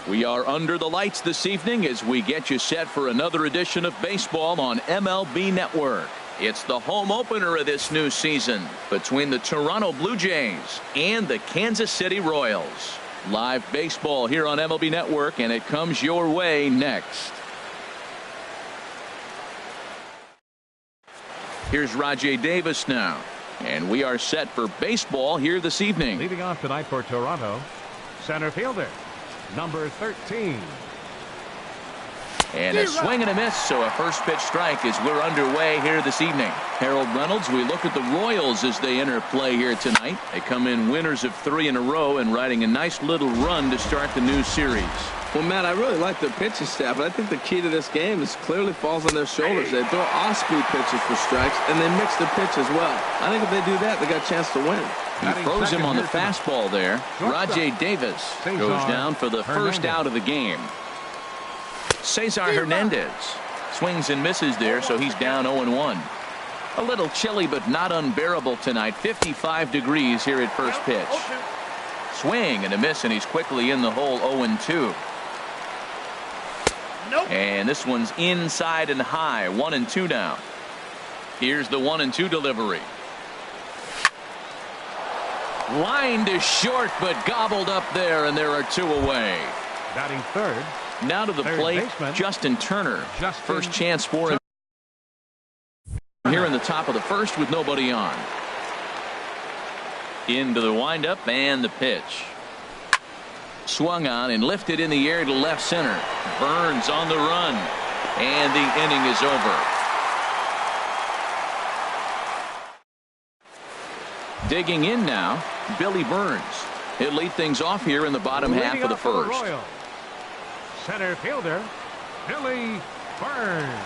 We are under the lights this evening as we get you set for another edition of baseball on MLB Network. It's the home opener of this new season between the Toronto Blue Jays and the Kansas City Royals. Live baseball here on MLB Network, and it comes your way next. Here's Rajay Davis now, and we are set for baseball here this evening. Leading off tonight for Toronto, center fielder, number 13. And a swing and a miss, so a first pitch strike as we're underway here this evening. Harold Reynolds, we look at the Royals as they enter play here tonight. They come in winners of 3 in a row and riding a nice little run to start the new series. Well, Matt, I really like their pitching staff, but I think the key to this game is clearly falls on their shoulders. They throw off-speed pitches for strikes, and they mix their pitch as well. I think if they do that, they got a chance to win. He throws him on the fastball there. Rajay Davis goes down for the first out of the game. Cesar Hernandez swings and misses there, so he's down 0-1. A little chilly but not unbearable tonight. 55 degrees here at first pitch. Swing and a miss, and he's quickly in the hole. 0-2. And this one's inside and high. 1-2 now. Here's the 1-2 delivery. Line to short, but gobbled up there, and there are 2 away. Batting third. Now to the plate, Justin Turner. First chance for him here in the top of the first with nobody on. Into the windup and the pitch. Swung on and lifted in the air to left center. Burns on the run, and the inning is over. Digging in now, Billy Burns. He'll lead things off here in the bottom half of the first. Center fielder, Billy Burns.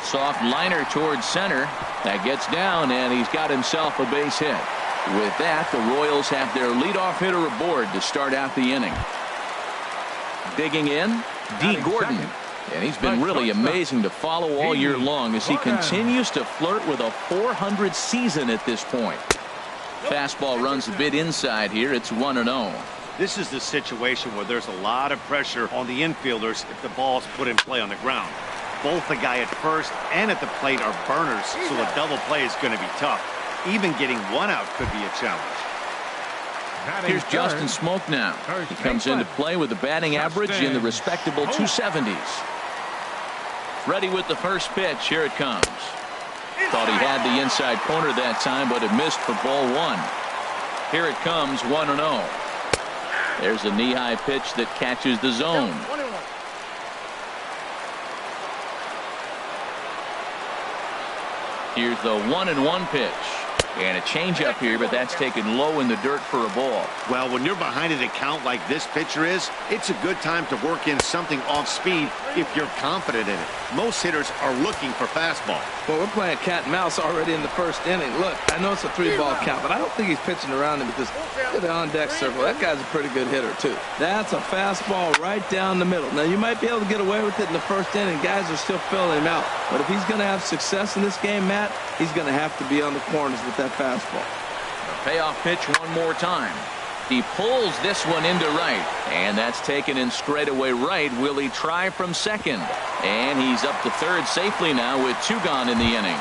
Soft liner towards center. That gets down, and he's got himself a base hit. With that, the Royals have their leadoff hitter aboard to start out the inning. Digging in, D. Gordon. And he's been really amazing to follow all year long as he continues to flirt with a .400 season at this point. Fastball runs a bit inside here. It's 1-0. This is the situation where there's a lot of pressure on the infielders if the ball's put in play on the ground. Both the guy at first and at the plate are burners, so a double play is going to be tough. Even getting one out could be a challenge. Here's Justin Smoke now. He comes into play with a batting average in the respectable 270s. Ready with the first pitch. Here it comes. Thought he had the inside corner that time, but it missed for ball 1. Here it comes, 1-0. There's a knee-high pitch that catches the zone. Here's the 1-1 pitch. And a changeup here, but that's taken low in the dirt for a ball. Well, when you're behind an account like this pitcher is, it's a good time to work in something off speed if you're confident in it. Most hitters are looking for fastball. Well, we're playing cat and mouse already in the first inning. Look, I know it's a 3-ball count, but I don't think he's pitching around him because look at the on-deck circle. That guy's a pretty good hitter, too. That's a fastball right down the middle. Now, you might be able to get away with it in the first inning. Guys are still filling him out. But if he's going to have success in this game, Matt, he's going to have to be on the corners with that fastball. A payoff pitch one more time. He pulls this one into right, and that's taken in straightaway right. Will he try from second? And he's up to third safely now with 2 gone in the inning.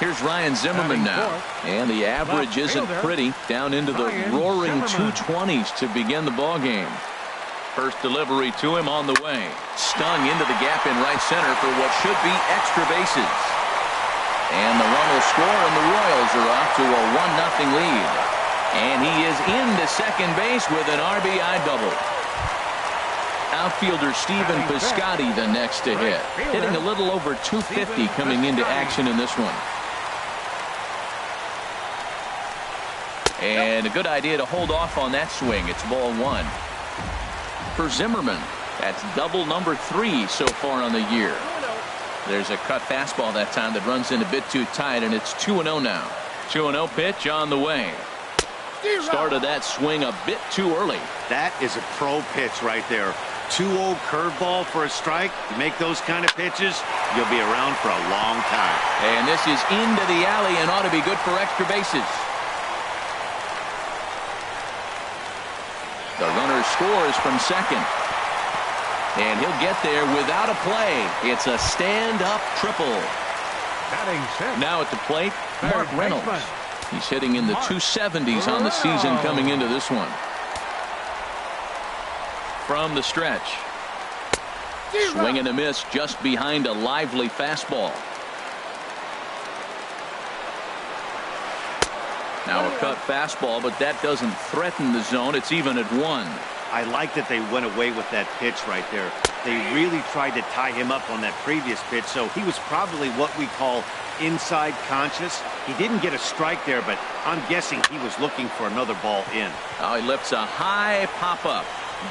Here's Ryan Zimmerman now, and the average isn't pretty, down into the roaring 220s to begin the ball game. First delivery to him on the way. Stung into the gap in right center for what should be extra bases. And the run will score, and the Royals are off to a 1-0 lead. And he is into second base with an RBI double. Outfielder Stephen Piscotty the next to hit. Hitting a little over 250 coming into action in this one. And a good idea to hold off on that swing. It's ball 1. For Zimmerman, that's double number 3 so far on the year. There's a cut fastball that time that runs in a bit too tight, and it's 2-0 now. 2-0 pitch on the way. Started that swing a bit too early. That is a pro pitch right there. 2-0 curveball for a strike. You make those kind of pitches, you'll be around for a long time. And this is into the alley and ought to be good for extra bases. scores from second. And he'll get there without a play. It's a stand-up triple. Now at the plate, Mark Reynolds. He's hitting in the 270s on the season coming into this one. From the stretch. Swing and a miss just behind a lively fastball. Now a cut fastball, but that doesn't threaten the zone. It's even at 1. I like that they went away with that pitch right there. They really tried to tie him up on that previous pitch, so he was probably what we call inside conscious. He didn't get a strike there, but I'm guessing he was looking for another ball in. Now he lifts a high pop-up,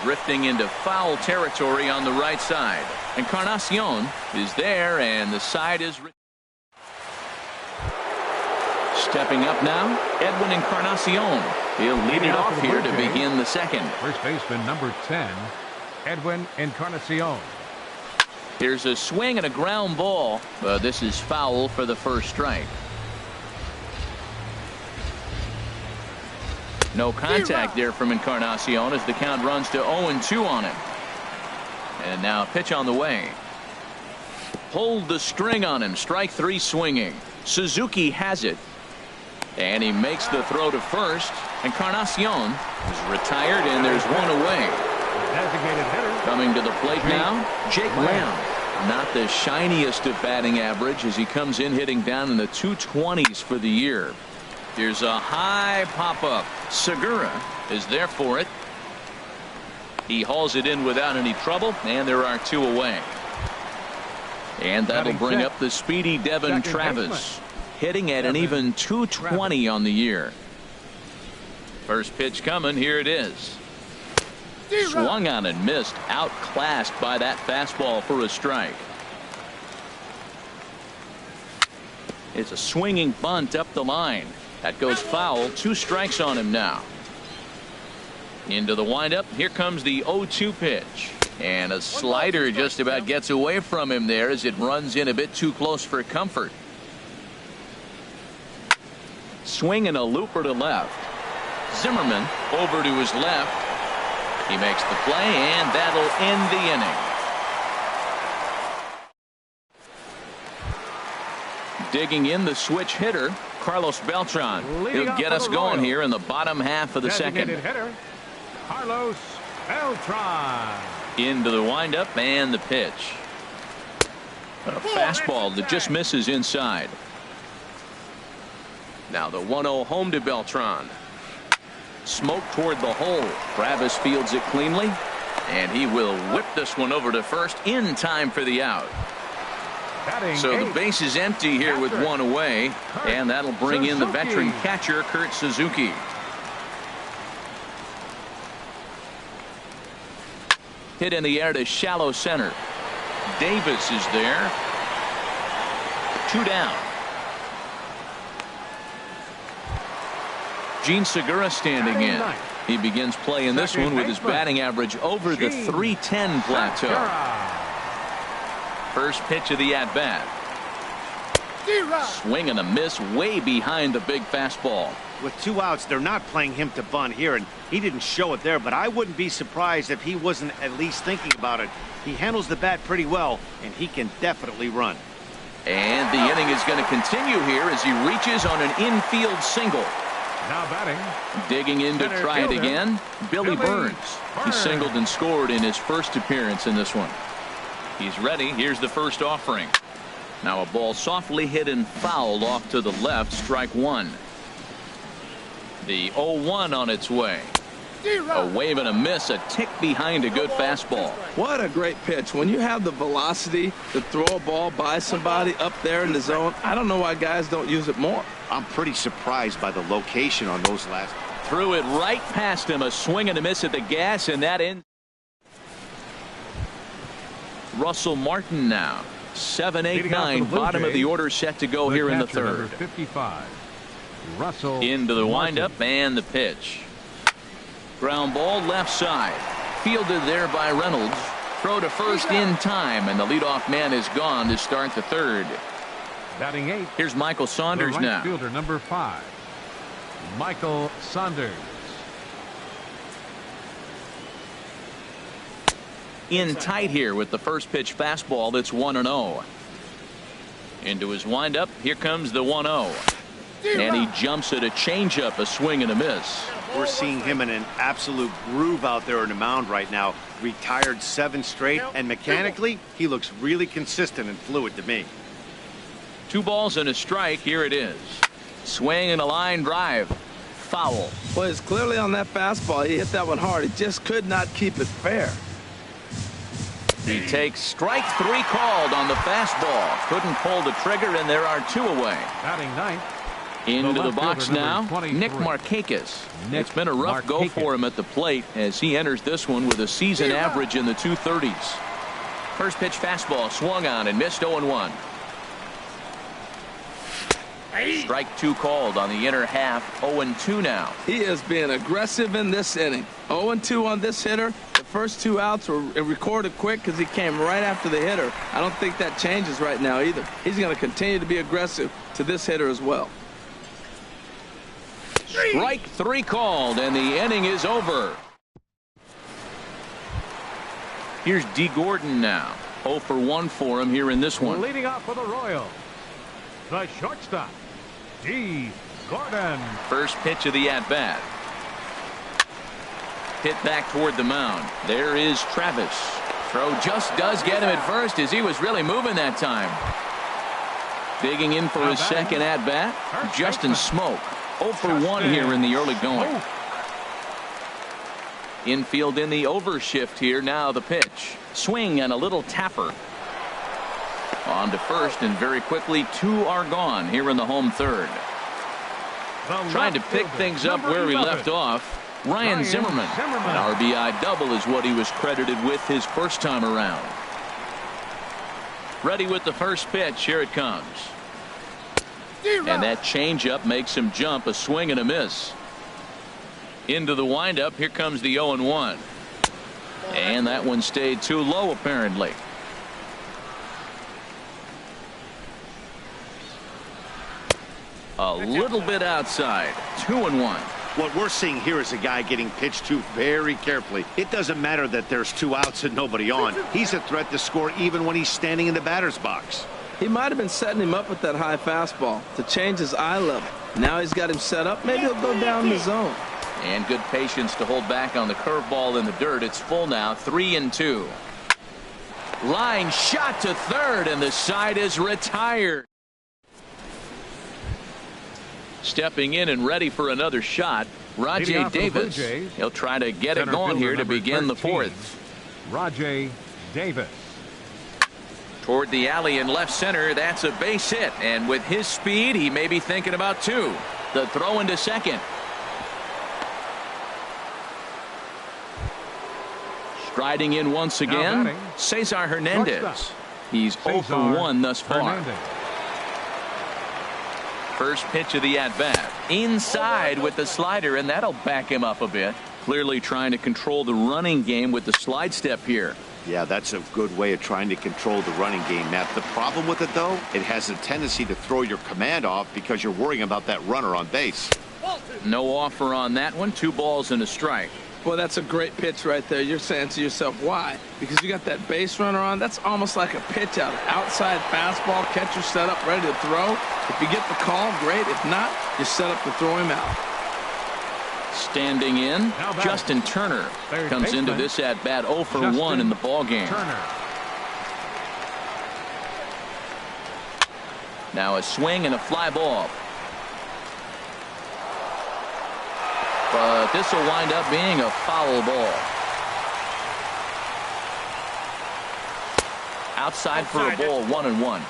drifting into foul territory on the right side. Encarnacion is there, and the side is... Stepping up now, Edwin Encarnacion. He'll lead it off here to begin the second. First baseman number 10, Edwin Encarnacion. Here's a swing and a ground ball, but this is foul for the first strike. No contact there from Encarnacion as the count runs to 0-2 on him. And now a pitch on the way. Pulled the string on him. Strike 3 swinging. Suzuki has it. And he makes the throw to first. Encarnacion is retired, and there's one away. Designated hitter. Coming to the plate now, Jake Lamb. Not the shiniest of batting average as he comes in hitting down in the 220s for the year. Here's a high pop-up. Segura is there for it. He hauls it in without any trouble, and there are 2 away. And that'll bring up the speedy Devin Travis, hitting at an even 220 on the year. First pitch coming. Here it is. Swung on and missed. Outclassed by that fastball for a strike. It's a swinging bunt up the line. That goes foul. 2 strikes on him now. Into the windup. Here comes the 0-2 pitch. And a slider just about gets away from him there as it runs in a bit too close for comfort. Swing and a looper to left. Zimmerman over to his left. He makes the play, and that'll end the inning. Digging in the switch hitter, Carlos Beltran. He'll get us going here in the bottom half of the second. Hitter, Carlos Beltran. Into the windup and the pitch. A fastball that just misses inside. Now the 1-0 home to Beltran. Smoke toward the hole. Travis fields it cleanly, and he will whip this one over to first in time for the out. So the base is empty here with 1 away, and that'll bring in the veteran catcher, Kurt Suzuki. Hit in the air to shallow center. Davis is there. 2 down. Gene Segura standing in. He begins play in this one with his batting average over the 310 plateau. First pitch of the at-bat. Swing and a miss way behind the big fastball. With 2 outs, they're not playing him to bunt here, and he didn't show it there, but I wouldn't be surprised if he wasn't at least thinking about it. He handles the bat pretty well, and he can definitely run. And the inning is going to continue here as he reaches on an infield single. Now batting. Digging in to try it again, Billy Burns. He singled and scored in his first appearance in this one. He's ready. Here's the first offering. Now a ball softly hit and fouled off to the left. Strike 1. The 0-1 on its way. A wave and a miss, a tick behind a good fastball. What a great pitch. When you have the velocity to throw a ball by somebody up there in the zone, I don't know why guys don't use it more. I'm pretty surprised by the location on those last. Threw it right past him. A swing and a miss at the gas, and that ends. Russell Martin now. 7, 8, 9. Bottom of the order set to go here in the third. 55. Russell into the windup and the pitch. Ground ball left side. Fielded there by Reynolds. Throw to first in time, and the leadoff man is gone to start the third. Batting 8. Here's Michael Saunders right now. Fielder number 5. Michael Saunders. in tight here with the first pitch fastball that's 1-0. Into his windup. Here comes the 1-0. And he jumps at a changeup, a swing and a miss. We're seeing him in an absolute groove out there on the mound right now. Retired 7 straight, and mechanically, he looks really consistent and fluid to me. 2 balls and a strike. Here it is. Swing and a line drive. Foul. Well, it's clearly on that fastball. He hit that one hard. He just could not keep it fair. He takes strike 3 called on the fastball. Couldn't pull the trigger, and there are 2 away. Batting ninth. Into the box fielder, now, number 23. Nick Markakis. Nick It's been a rough go Markakis. for him at the plate as he enters this one with a season average in the 230s. First pitch fastball swung on and missed 0-1. Strike 2 called on the inner half. 0-2 now. He is being aggressive in this inning. 0-2 on this hitter. The first 2 outs were recorded quick because he came right after the hitter. I don't think that changes right now either. He's going to continue to be aggressive to this hitter as well. Strike 3 called, and the inning is over. Here's D. Gordon now. 0 for 1 for him here in this one. Leading off for the Royals, the shortstop, D. Gordon. First pitch of the at-bat. Hit back toward the mound. There is Travis. Throw just does get him at first as he was really moving that time. Digging in for his second at-bat, Justin Smoke. 0 for 1 here in the early going. Infield in the overshift here. Now the pitch. Swing and a little tapper. On to first, and very quickly 2 are gone here in the home third. Trying to pick things up where he left off. Ryan Zimmerman. An RBI double is what he was credited with his first time around. Ready with the first pitch. Here it comes. And that changeup makes him jump. A swing and a miss. Into the windup. Here comes the 0-1. And that one stayed too low apparently. A little bit outside. 2-1. What we're seeing here is a guy getting pitched to very carefully. It doesn't matter that there's 2 outs and nobody on. He's a threat to score even when he's standing in the batter's box. He might have been setting him up with that high fastball to change his eye level. Now he's got him set up. Maybe he'll go down the zone. And good patience to hold back on the curveball in the dirt. It's full now. 3-2. Line shot to third, and the side is retired. Stepping in and ready for another shot, Rajay Davis. He'll try to get it going here to begin the 4th. Rajay Davis. Toward the alley in left center. That's a base hit, and with his speed he may be thinking about 2. The throw into second. Striding in once again, Cesar Hernandez. He's 0 for 1 thus far. First pitch of the at-bat. Inside with the slider, and that'll back him up a bit. Clearly trying to control the running game with the slide step here. Yeah, that's a good way of trying to control the running game, Matt. The problem with it, though, it has a tendency to throw your command off because you're worrying about that runner on base. No offer on that one. 2 balls and a strike. Well, that's a great pitch right there. You're saying to yourself, why? Because you got that base runner on. That's almost like a pitch out. Outside fastball, catcher set up, ready to throw. If you get the call, great. If not, you're set up to throw him out. Standing in, Justin Turner comes into this at-bat 0 for 1 in the ballgame. Now a swing and a fly ball. But this will wind up being a foul ball. Outside for a ball, 1-1.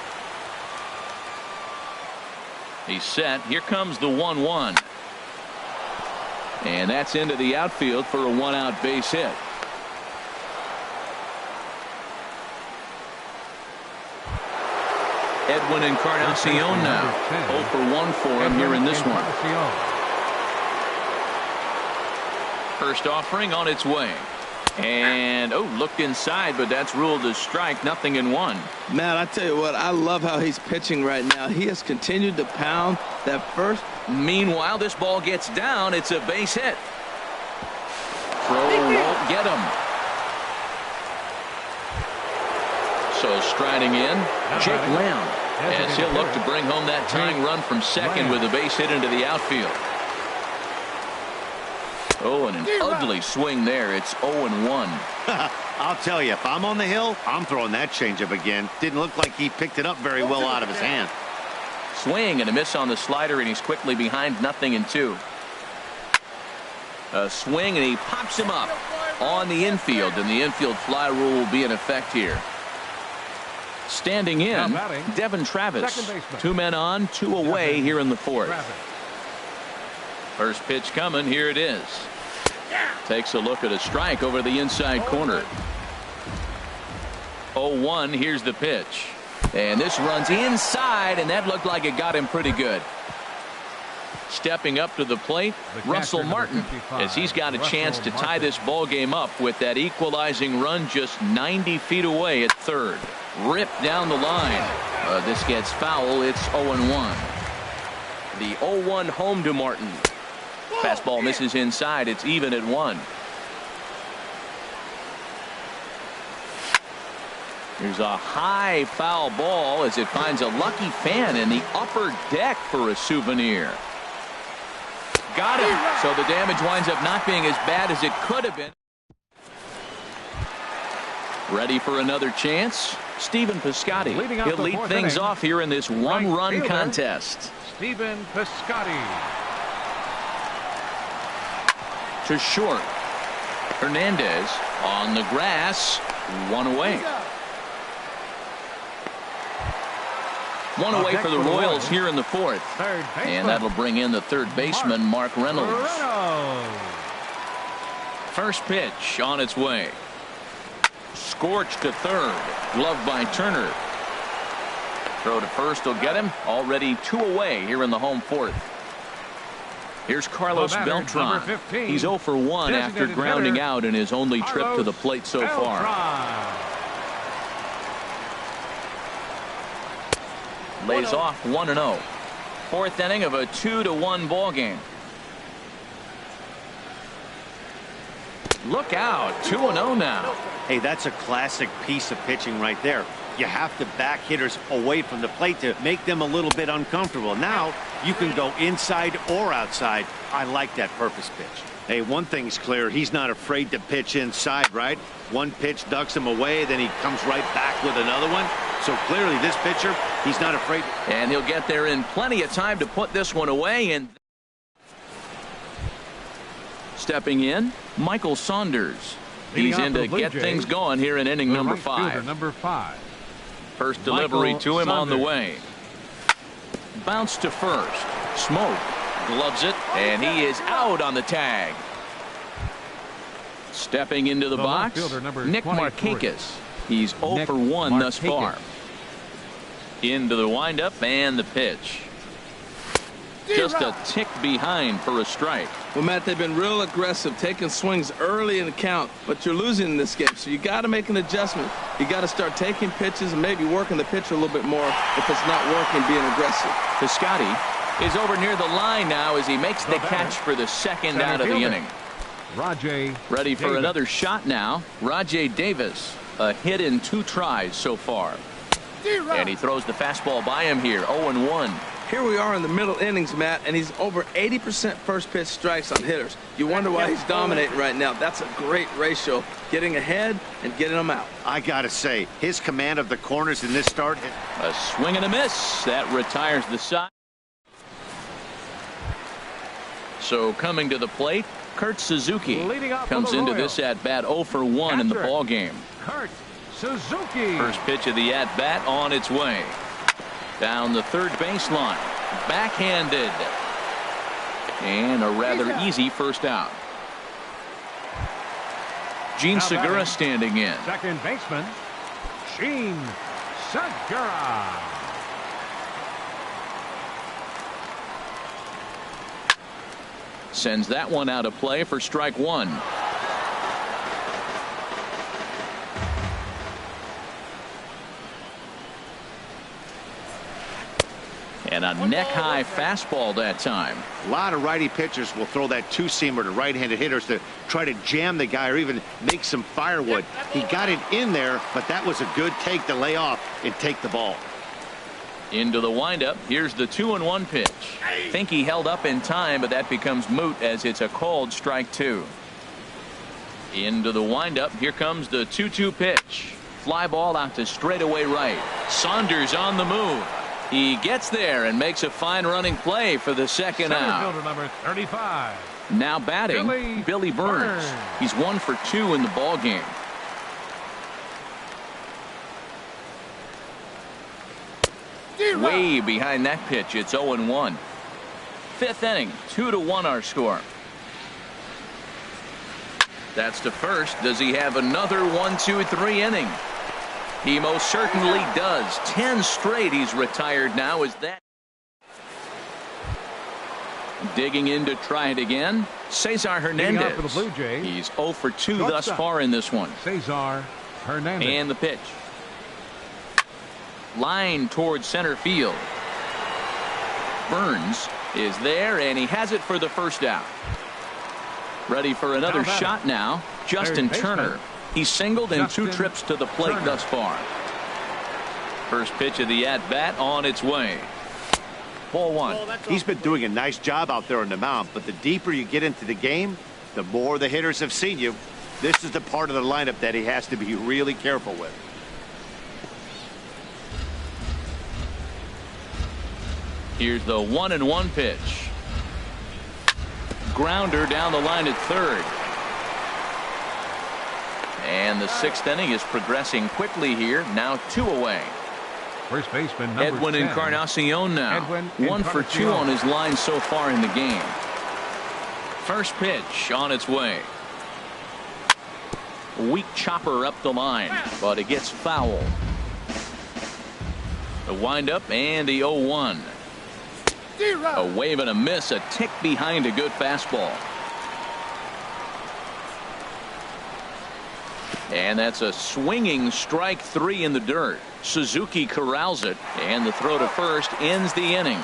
He's set. Here comes the 1-1. And that's into the outfield for a 1-out base hit. Edwin Encarnacion now. 0 for 1 for him here in this one. First offering on its way. And, looked inside, but that's ruled a strike. 0-1. Matt, I tell you what, I love how he's pitching right now. He has continued to pound that first. Meanwhile, this ball gets down. It's a base hit. Throw won't get him. So striding in, Jake Lamb, as he'll look to bring home that tying run from second with a base hit into the outfield. Oh, and an ugly swing there. It's 0-1. I'll tell you, if I'm on the hill, I'm throwing that changeup again. Didn't look like he picked it up very well out of his hand. Swing and a miss on the slider, and he's quickly behind 0-2. A swing, and he pops him up on the infield, and the infield fly rule will be in effect here. Standing in, Devin Travis. 2 men on, 2 away here in the 4th. First pitch coming. Here it is. Takes a look at a strike over the inside corner. 0-1. Here's the pitch. And this runs inside, and that looked like it got him pretty good. Stepping up to the plate, Russell Martin, as he's got a chance to tie this ball game up with that equalizing run just 90 feet away at third. Ripped down the line. This gets foul. It's 0-1. The 0-1 home to Martin. Fastball misses inside. It's even at 1. Here's a high foul ball as it finds a lucky fan in the upper deck for a souvenir. Got him. So the damage winds up not being as bad as it could have been. Ready for another chance? Stephen Piscotty. He'll lead things off here in this one-run contest. Stephen Piscotty. To short. Hernandez on the grass. 1 away. 1 away for the Royals here in the 4th. And that'll bring in the third baseman, Mark Reynolds. First pitch on its way. Scorched to third. Gloved by Turner. Throw to first will get him. Already 2 away here in the home 4th. Here's Carlos Beltran. He's 0 for 1 after grounding out in his only trip to the plate so far. Lays off 1-0. 4th inning of a 2-1 ball game. Look out, 2-0 now. Hey, that's a classic piece of pitching right there. You have to back hitters away from the plate to make them a little bit uncomfortable. Now you can go inside or outside. I like that purpose pitch. Hey, one thing's clear. He's not afraid to pitch inside, right? One pitch ducks him away, then he comes right back with another one. So clearly this pitcher, he's not afraid. And he'll get there in plenty of time to put this one away. And stepping in, Michael Saunders. He's in to get things going here in inning number 5. First delivery to him on the way. Bounce to first. Smoke. Gloves it. And he is out on the tag. Stepping into the box, Nick Markakis. He's 0 for 1 thus far. Into the windup and the pitch. Just a tick behind for a strike. Well, Matt, they've been real aggressive, taking swings early in the count, but you're losing in this game, so you got to make an adjustment. You got to start taking pitches and maybe working the pitcher a little bit more if it's not working, being aggressive. Piscotty is over near the line now as he makes the catch for the second out of the inning. Ready for another shot now. Rajai Davis, a hit in 2 tries so far. And he throws the fastball by him here, 0-1. Here we are in the middle innings, Matt, and he's over 80% first pitch strikes on hitters. You wonder why he's dominating right now. That's a great ratio, getting ahead and getting them out. I gotta say, his command of the corners in this start. A swing and a miss. That retires the side. So coming to the plate, Kurt Suzuki comes into this at-bat 0 for 1 in the ball game. Kurt Suzuki. First pitch of the at-bat on its way. Down the third baseline. Backhanded. And a rather easy first out. Gene Segura standing in. Second baseman, Gene Segura. Sends that one out of play for strike 1. And a neck-high fastball that time. A lot of righty pitchers will throw that two-seamer to right-handed hitters to try to jam the guy or even make some firewood. He got it in there, but that was a good take to lay off and take the ball. Into the windup. Here's the 2-1 pitch. Think he held up in time, but that becomes moot as it's a called strike 2. Into the windup. Here comes the 2-2 pitch. Fly ball out to straightaway right. Saunders on the move. He gets there and makes a fine running play for the second out. Center fielder number 35. Now batting, Billy Burns. He's 1 for 2 in the ball game. Way behind that pitch. It's 0-1. Fifth inning, 2-1 our score. That's to first. Does he have another 1-2-3 inning? He most certainly does. 10 straight he's retired now. Is that digging in to try it again? Cesar Hernandez. For the Blue Jays. He's 0 for 2 thus far in this one. Cesar Hernandez. And the pitch. Line towards center field. Burns is there, and he has it for the first out. Ready for another shot now. Justin Turner. He's singled in 2 trips to the plate thus far. First pitch of the at-bat on its way. Ball 1. He's been doing a nice job out there on the mound, but the deeper you get into the game, the more the hitters have seen you. This is the part of the lineup that he has to be really careful with. Here's the 1-1 pitch. Grounder down the line at third. And the 6th inning is progressing quickly here. Now 2 away. First baseman number Edwin 10. Encarnacion now. 1 for 2 on his line so far in the game. First pitch on its way. Weak chopper up the line, but it gets foul. The windup and the 0-1. A wave and a miss, a tick behind a good fastball. And that's a swinging strike 3 in the dirt. Suzuki corrals it, and the throw to first ends the inning.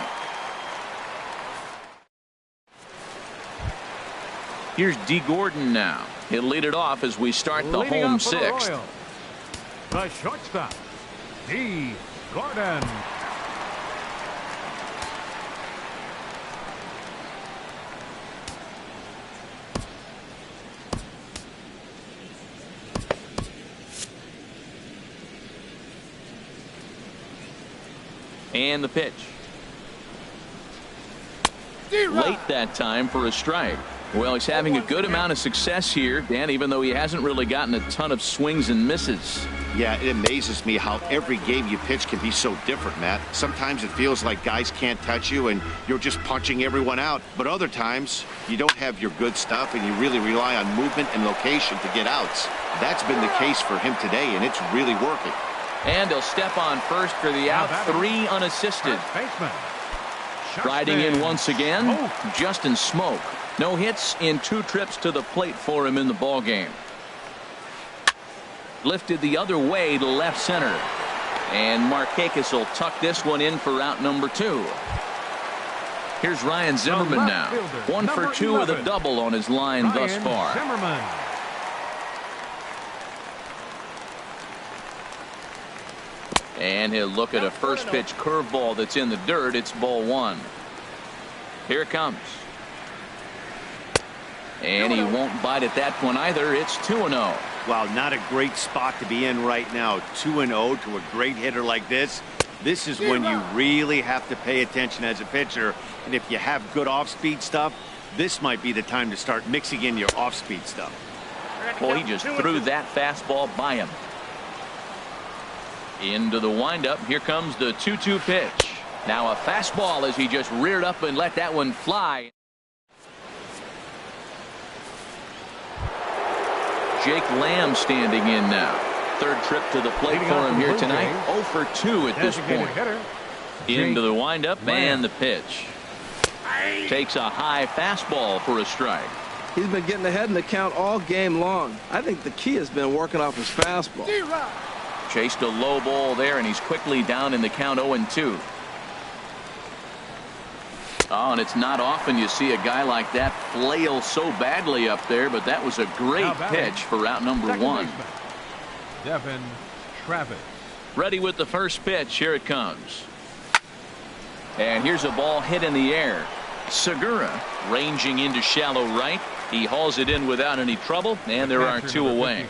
Here's D. Gordon now. He'll lead it off as we start the home 6th. The shortstop, D. Gordon. And the pitch. Late that time for a strike. Well, he's having a good amount of success here, Dan, even though he hasn't really gotten a ton of swings and misses. Yeah, it amazes me how every game you pitch can be so different, Matt. Sometimes it feels like guys can't touch you and you're just punching everyone out. But other times, you don't have your good stuff and you really rely on movement and location to get outs. That's been the case for him today, and it's really working. And he'll step on first for the out. 3 unassisted. Riding in once again, Justin Smoke. No hits in 2 trips to the plate for him in the ball game. Lifted the other way to left center. And Markakis will tuck this one in for out number 2. Here's Ryan Zimmerman now. 1 for 2 with a double on his line thus far. Zimmerman. And he'll look at a first pitch curveball that's in the dirt. It's ball 1. Here it comes. And he won't bite at that one either. It's 2-0. Wow, not a great spot to be in right now. 2-0 to a great hitter like this. This is when you really have to pay attention as a pitcher. And if you have good off-speed stuff, this might be the time to start mixing in your off-speed stuff. Boy, he just threw that fastball by him. Into the windup. Here comes the 2-2 pitch. Now a fastball as he just reared up and let that one fly. Jake Lamb standing in now. 3rd trip to the plate for him here tonight. 0 for 2 at this point. Into the windup and the pitch. Takes a high fastball for a strike. He's been getting ahead in the count all game long. I think the key has been working off his fastball. Chased a low ball there, and he's quickly down in the count 0-2. Oh, and it's not often you see a guy like that flail so badly up there, but that was a great pitch for out number one. Devin Travis. Ready with the first pitch. Here it comes. And here's a ball hit in the air. Segura ranging into shallow right. He hauls it in without any trouble, and there are two away.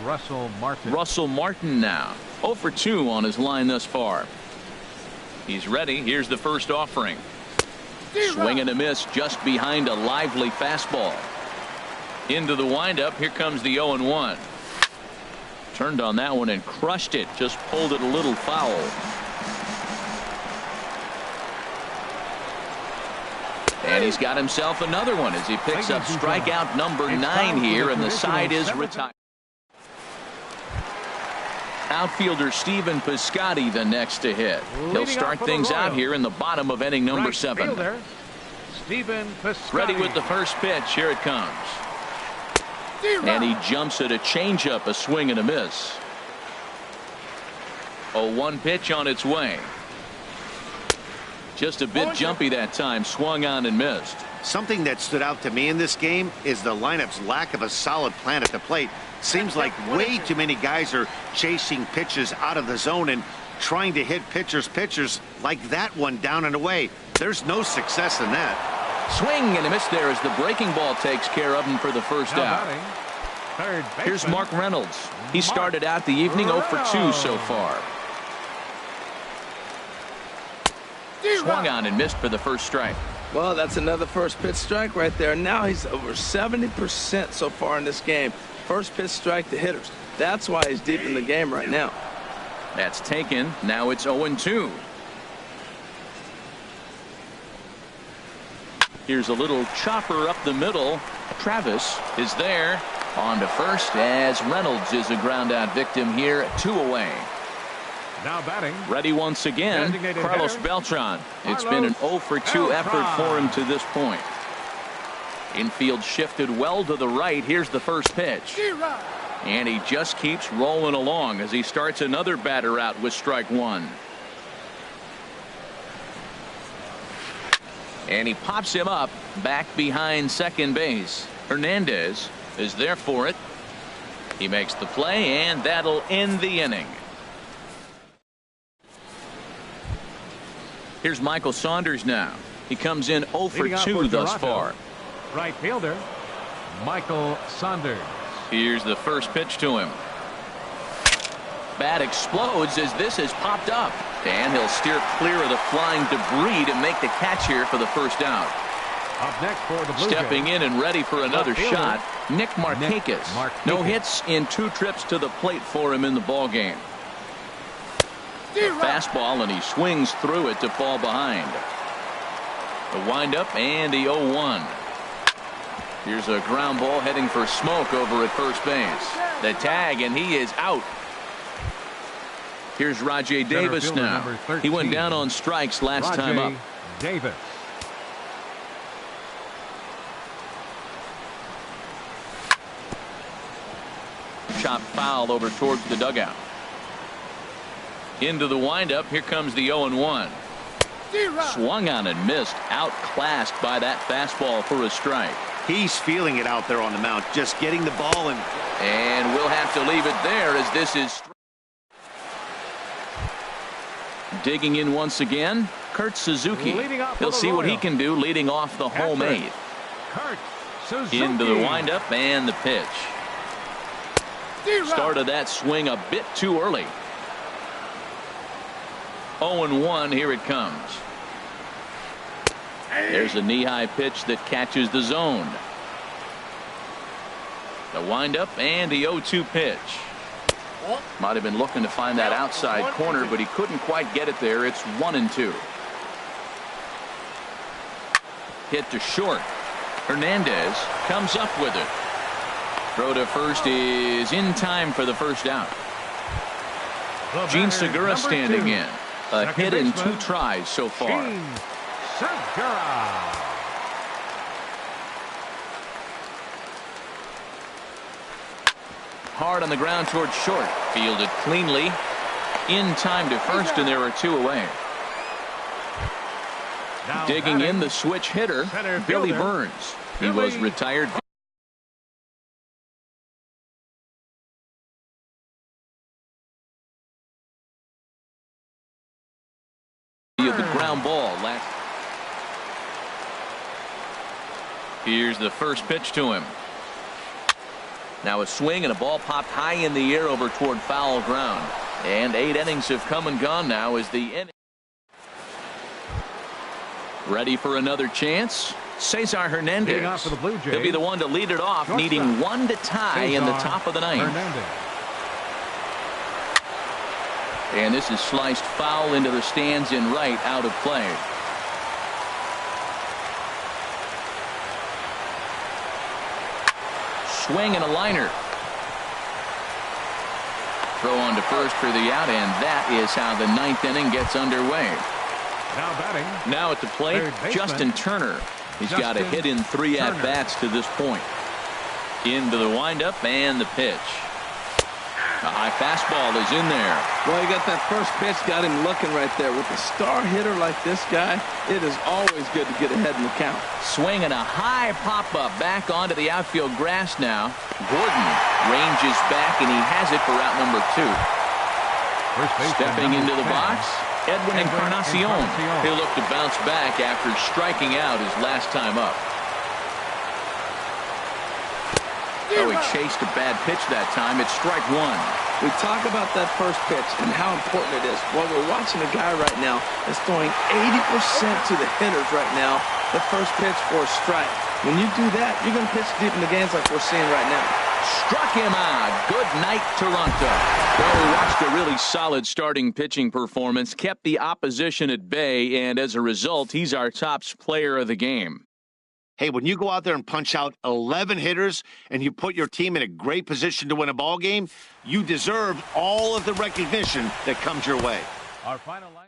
Russell Martin now 0 for 2 on his line thus far. He's ready. Here's the first offering. Swing and a miss just behind a lively fastball. Into the windup. Here comes the 0-1. Turned on that one and crushed it. Just pulled it a little foul. And he's got himself another one as he picks up strikeout number 9 here, and the side is retired. Outfielder Stephen Piscotty the next to hit. He'll start things out here in the bottom of inning number 7. Ready with the first pitch. Here it comes. And he jumps at a changeup, a swing and a miss. 0-1 pitch on its way. Just a bit jumpy that time. Swung on and missed. Something that stood out to me in this game is the lineup's lack of a solid plan at the plate. Seems like way too many guys are chasing pitches out of the zone and trying to hit pitchers like that one down and away. There's no success in that. Swing and a miss there as the breaking ball takes care of him for the first out. Here's Mark Reynolds. He started out the evening 0 for 2 so far. Swung on and missed for the first strike. Well, that's another first pitch strike right there. Now he's over 70% so far in this game. First pitch strike to hitters. That's why he's deep in the game right now. That's taken. Now it's 0-2. Here's a little chopper up the middle. Travis is there on to first as Reynolds is a ground out victim here. 2 away. Now batting. Ready once again. Carlos Beltran. It's been an 0 for 2 effort for him to this point. Infield shifted well to the right. Here's the first pitch. And he just keeps rolling along as he starts another batter out with strike 1. And he pops him up back behind second base. Hernandez is there for it. He makes the play, and that'll end the inning. Here's Michael Saunders now. He comes in 0 for 2 thus far. Right fielder, Michael Saunders. Here's the first pitch to him. Bat explodes as this has popped up. And he'll steer clear of the flying debris to make the catch here for the first out. Up next for the Blue Stepping in and ready for another shot, Nick Markakis. No hits in 2 trips to the plate for him in the ballgame. Fastball, and he swings through it to fall behind. The windup and the 0-1. Here's a ground ball heading for Smoke over at first base. The tag, and he is out. Here's Rajay Davis now. He went down on strikes last time up. Davis. Chop foul over towards the dugout. Into the windup. Here comes the 0-1. Swung on and missed. Outclassed by that fastball for a strike. He's feeling it out there on the mound, just getting the ball and we'll have to leave it there as this is digging in once again. Kurt Suzuki. He'll see what he can do leading off the home 8th. Into the windup and the pitch. Started that swing a bit too early. 0-1. Here it comes. There's a knee-high pitch that catches the zone. The windup and the 0-2 pitch. Might have been looking to find that outside corner, but he couldn't quite get it there. It's 1-2. Hit to short. Hernandez comes up with it. Throw to first is in time for the first out. Gene Segura standing in. A hit in 2 tries so far. Segura. Hard on the ground towards short. Fielded cleanly. In time to first, and there are 2 away. Now Digging batting, in the switch hitter, center Billy fielder, Burns. He Billy. was retired via the ground ball last. Here's the first pitch to him. Now a swing and a ball popped high in the air over toward foul ground. And 8 innings have come and gone now as the inning. Ready for another chance? Cesar Hernandez. Leading off for the Blue Jays. He'll be the one to lead it off, Shortstop. needing 1 to tie in the Cesar top of the 9th. Hernandez. And this is sliced foul into the stands in right, out of play. Swing and a liner. Throw on to first for the out, and that is how the 9th inning gets underway. Now batting. Now at the plate, Third baseman, Justin Turner. He's got a Justin hit in 3 Turner. at-bats to this point. Into the windup and the pitch. A high fastball is in there. Well, you got that first pitch, got him looking right there. With a star hitter like this guy, it is always good to get ahead in the count. Swing and a high pop-up back onto the outfield grass now. Gordon ranges back, and he has it for out number 2. First baseman, Stepping number into the 10. box, Edwin Encarnacion. Encarnacion. He'll look to bounce back after striking out his last time up. Oh, he chased a bad pitch that time. It's strike 1. We talk about that first pitch and how important it is. Well, we're watching a guy right now that's throwing 80% to the hitters right now. The first pitch for a strike. When you do that, you're going to pitch deep in the games like we're seeing right now. Struck him out. Good night, Toronto. Well, we watched a really solid starting pitching performance, kept the opposition at bay, and as a result, he's our top player of the game. Hey, when you go out there and punch out 11 hitters and you put your team in a great position to win a ball game, you deserve all of the recognition that comes your way. Our final line.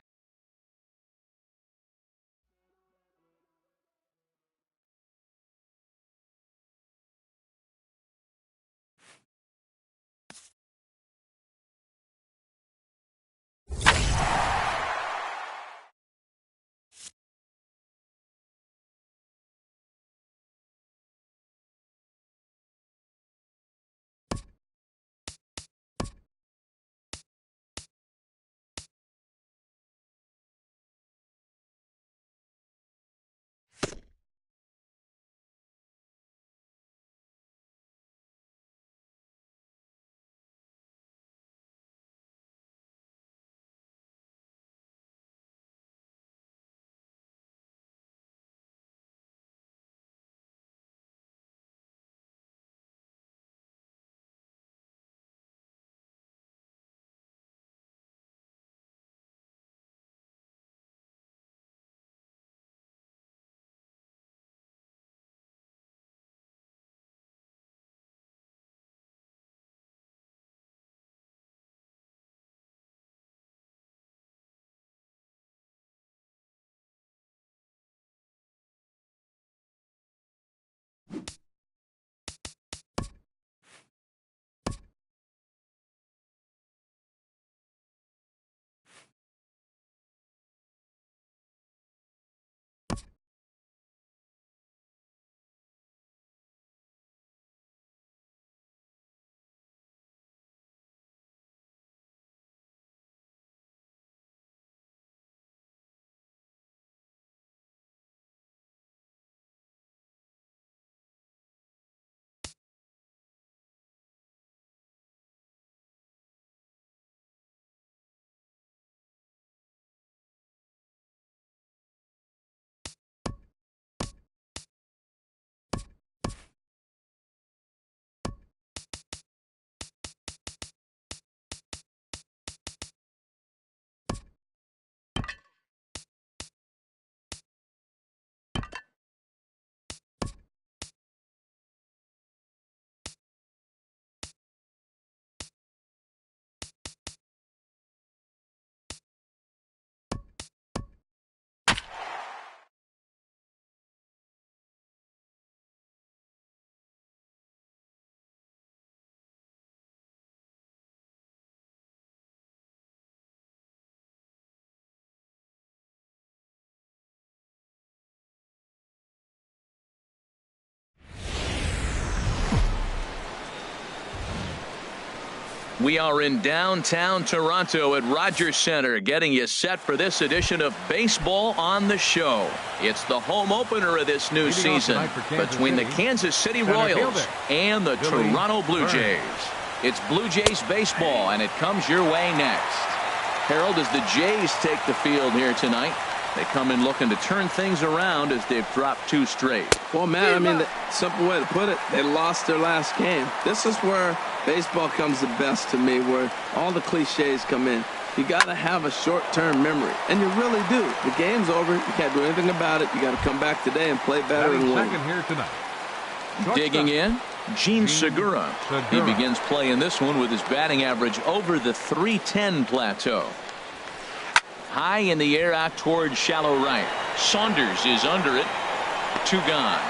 We are in downtown Toronto at Rogers Centre, getting you set for this edition of Baseball on the Show. It's the home opener of this new season between the Kansas City Royals and the Toronto Blue Jays. It's Blue Jays baseball, and it comes your way next. Harold, as the Jays take the field here tonight, they come in looking to turn things around as they've dropped 2 straight. Well, man, I mean, the simple way to put it, they lost their last game. This is where baseball comes the best to me, where all the cliches come in. You got to have a short-term memory, and you really do. The game's over. You can't do anything about it. You got to come back today and play better and win. Second here tonight. Digging in, Gene Segura. He begins playing this one with his batting average over the .310 plateau. High in the air out towards shallow right. Saunders is under it. 2 gone.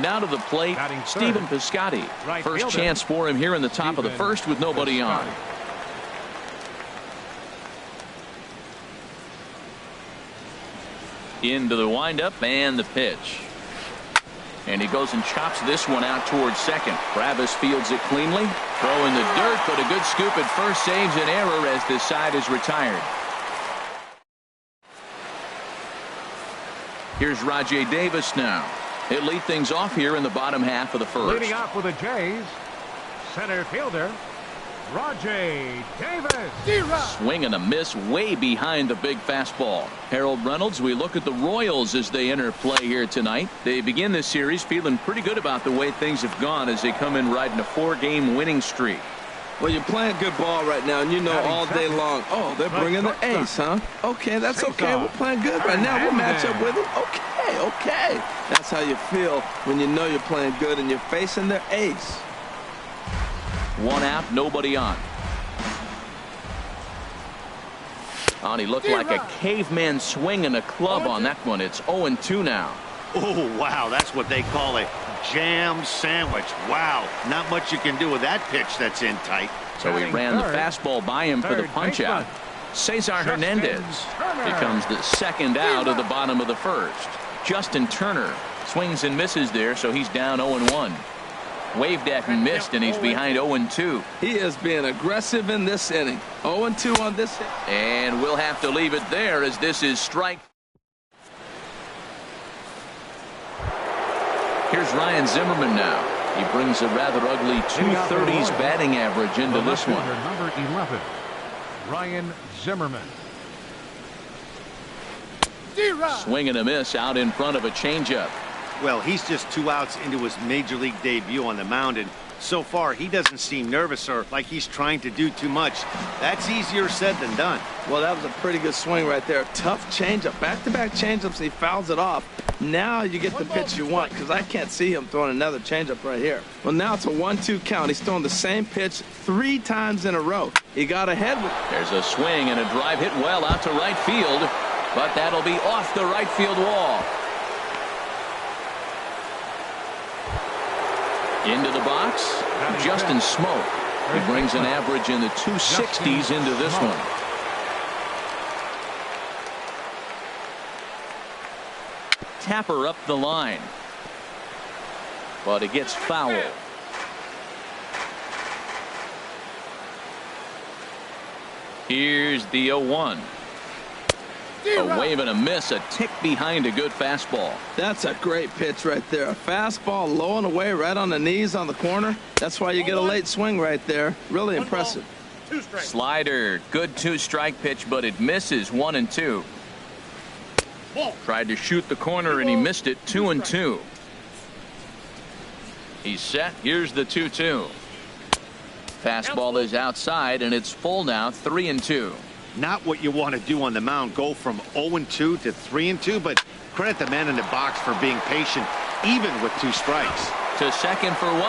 Now to the plate, Stephen Piscotty. First chance for him here in the top of the first with nobody on. Into the windup and the pitch. And he goes and chops this one out towards second. Travis fields it cleanly. Throw in the dirt, but a good scoop at first saves an error as this side is retired. Here's Rajay Davis now. He'll lead things off here in the bottom half of the first. Leading off with the Jays, center fielder, Rajay Davis. Swing and a miss way behind the big fastball. Harold Reynolds, we look at the Royals as they enter play here tonight. They begin this series feeling pretty good about the way things have gone as they come in riding a 4-game winning streak. Well, you're playing good ball right now, and you know all day long, oh, they're bringing the ace, huh? Okay, that's okay. We're playing good right now. We'll match up with them. Okay. That's how you feel when you know you're playing good and you're facing their ace. 1 out, nobody on. And he looked like a caveman swinging a club on that one. It's 0-2 now. Oh, wow, that's what they call a jam sandwich. Wow, not much you can do with that pitch that's in tight. So he ran the fastball by him for the punch out. Cesar Hernandez becomes the second out of the bottom of the first. Justin Turner swings and misses there, so he's down 0-1. Waved at and missed, and he's behind 0-2. He is being aggressive in this inning. 0-2 on this inning. And we'll have to leave it there as this is strike. Here's Ryan Zimmerman now. He brings a rather ugly 230s batting average into this one. Number 11, Ryan Zimmerman. Swing and a miss out in front of a changeup. Well, he's just 2 outs into his major league debut on the mound, and so far he doesn't seem nervous or like he's trying to do too much. That's easier said than done. Well, that was a pretty good swing right there. Tough changeup. Back-to-back changeups, he fouls it off. Now you get the pitch you want, because I can't see him throwing another changeup right here. Well, now it's a 1-2 count. He's throwing the same pitch 3 times in a row. He got ahead with it. There's a swing and a drive hit well out to right field, but that'll be off the right field wall. Into the box, Justin Smoke. He brings an average in the 260s into this one. Tapper up the line, but it gets foul. Here's the 0-1. A wave and a miss, a tick behind a good fastball. That's a great pitch right there. A fastball low and away right on the knees on the corner. That's why you get a late swing right there. Really impressive. Slider, good 2-strike pitch, but it misses. 1-2. Tried to shoot the corner and he missed it. 2-2. He's set. Here's the 2-2. Fastball is outside and it's full now. 3-2. Not what you want to do on the mound, go from 0-2 to 3-2, but credit the man in the box for being patient, even with 2 strikes. To second for 1.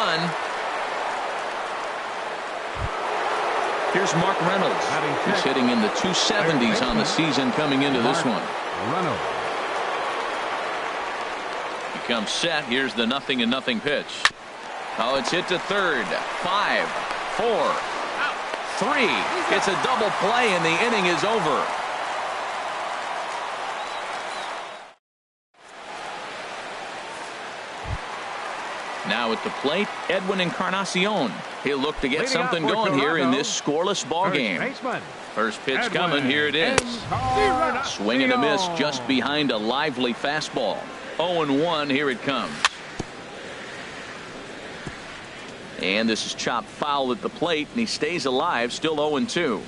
Here's Mark Reynolds. He's hitting in the 270s on the season coming into this one. Reynolds. He comes set. Here's the 0-0 pitch. Oh, it's hit to third. 5, 4, 3. It's a double play and the inning is over. Now at the plate, Edwin Encarnacion. He'll look to get something going here in this scoreless ball game. First pitch coming, here it is. Swing and a miss just behind a lively fastball. 0-1, here it comes. And this is chopped foul at the plate, and he stays alive, still 0-2.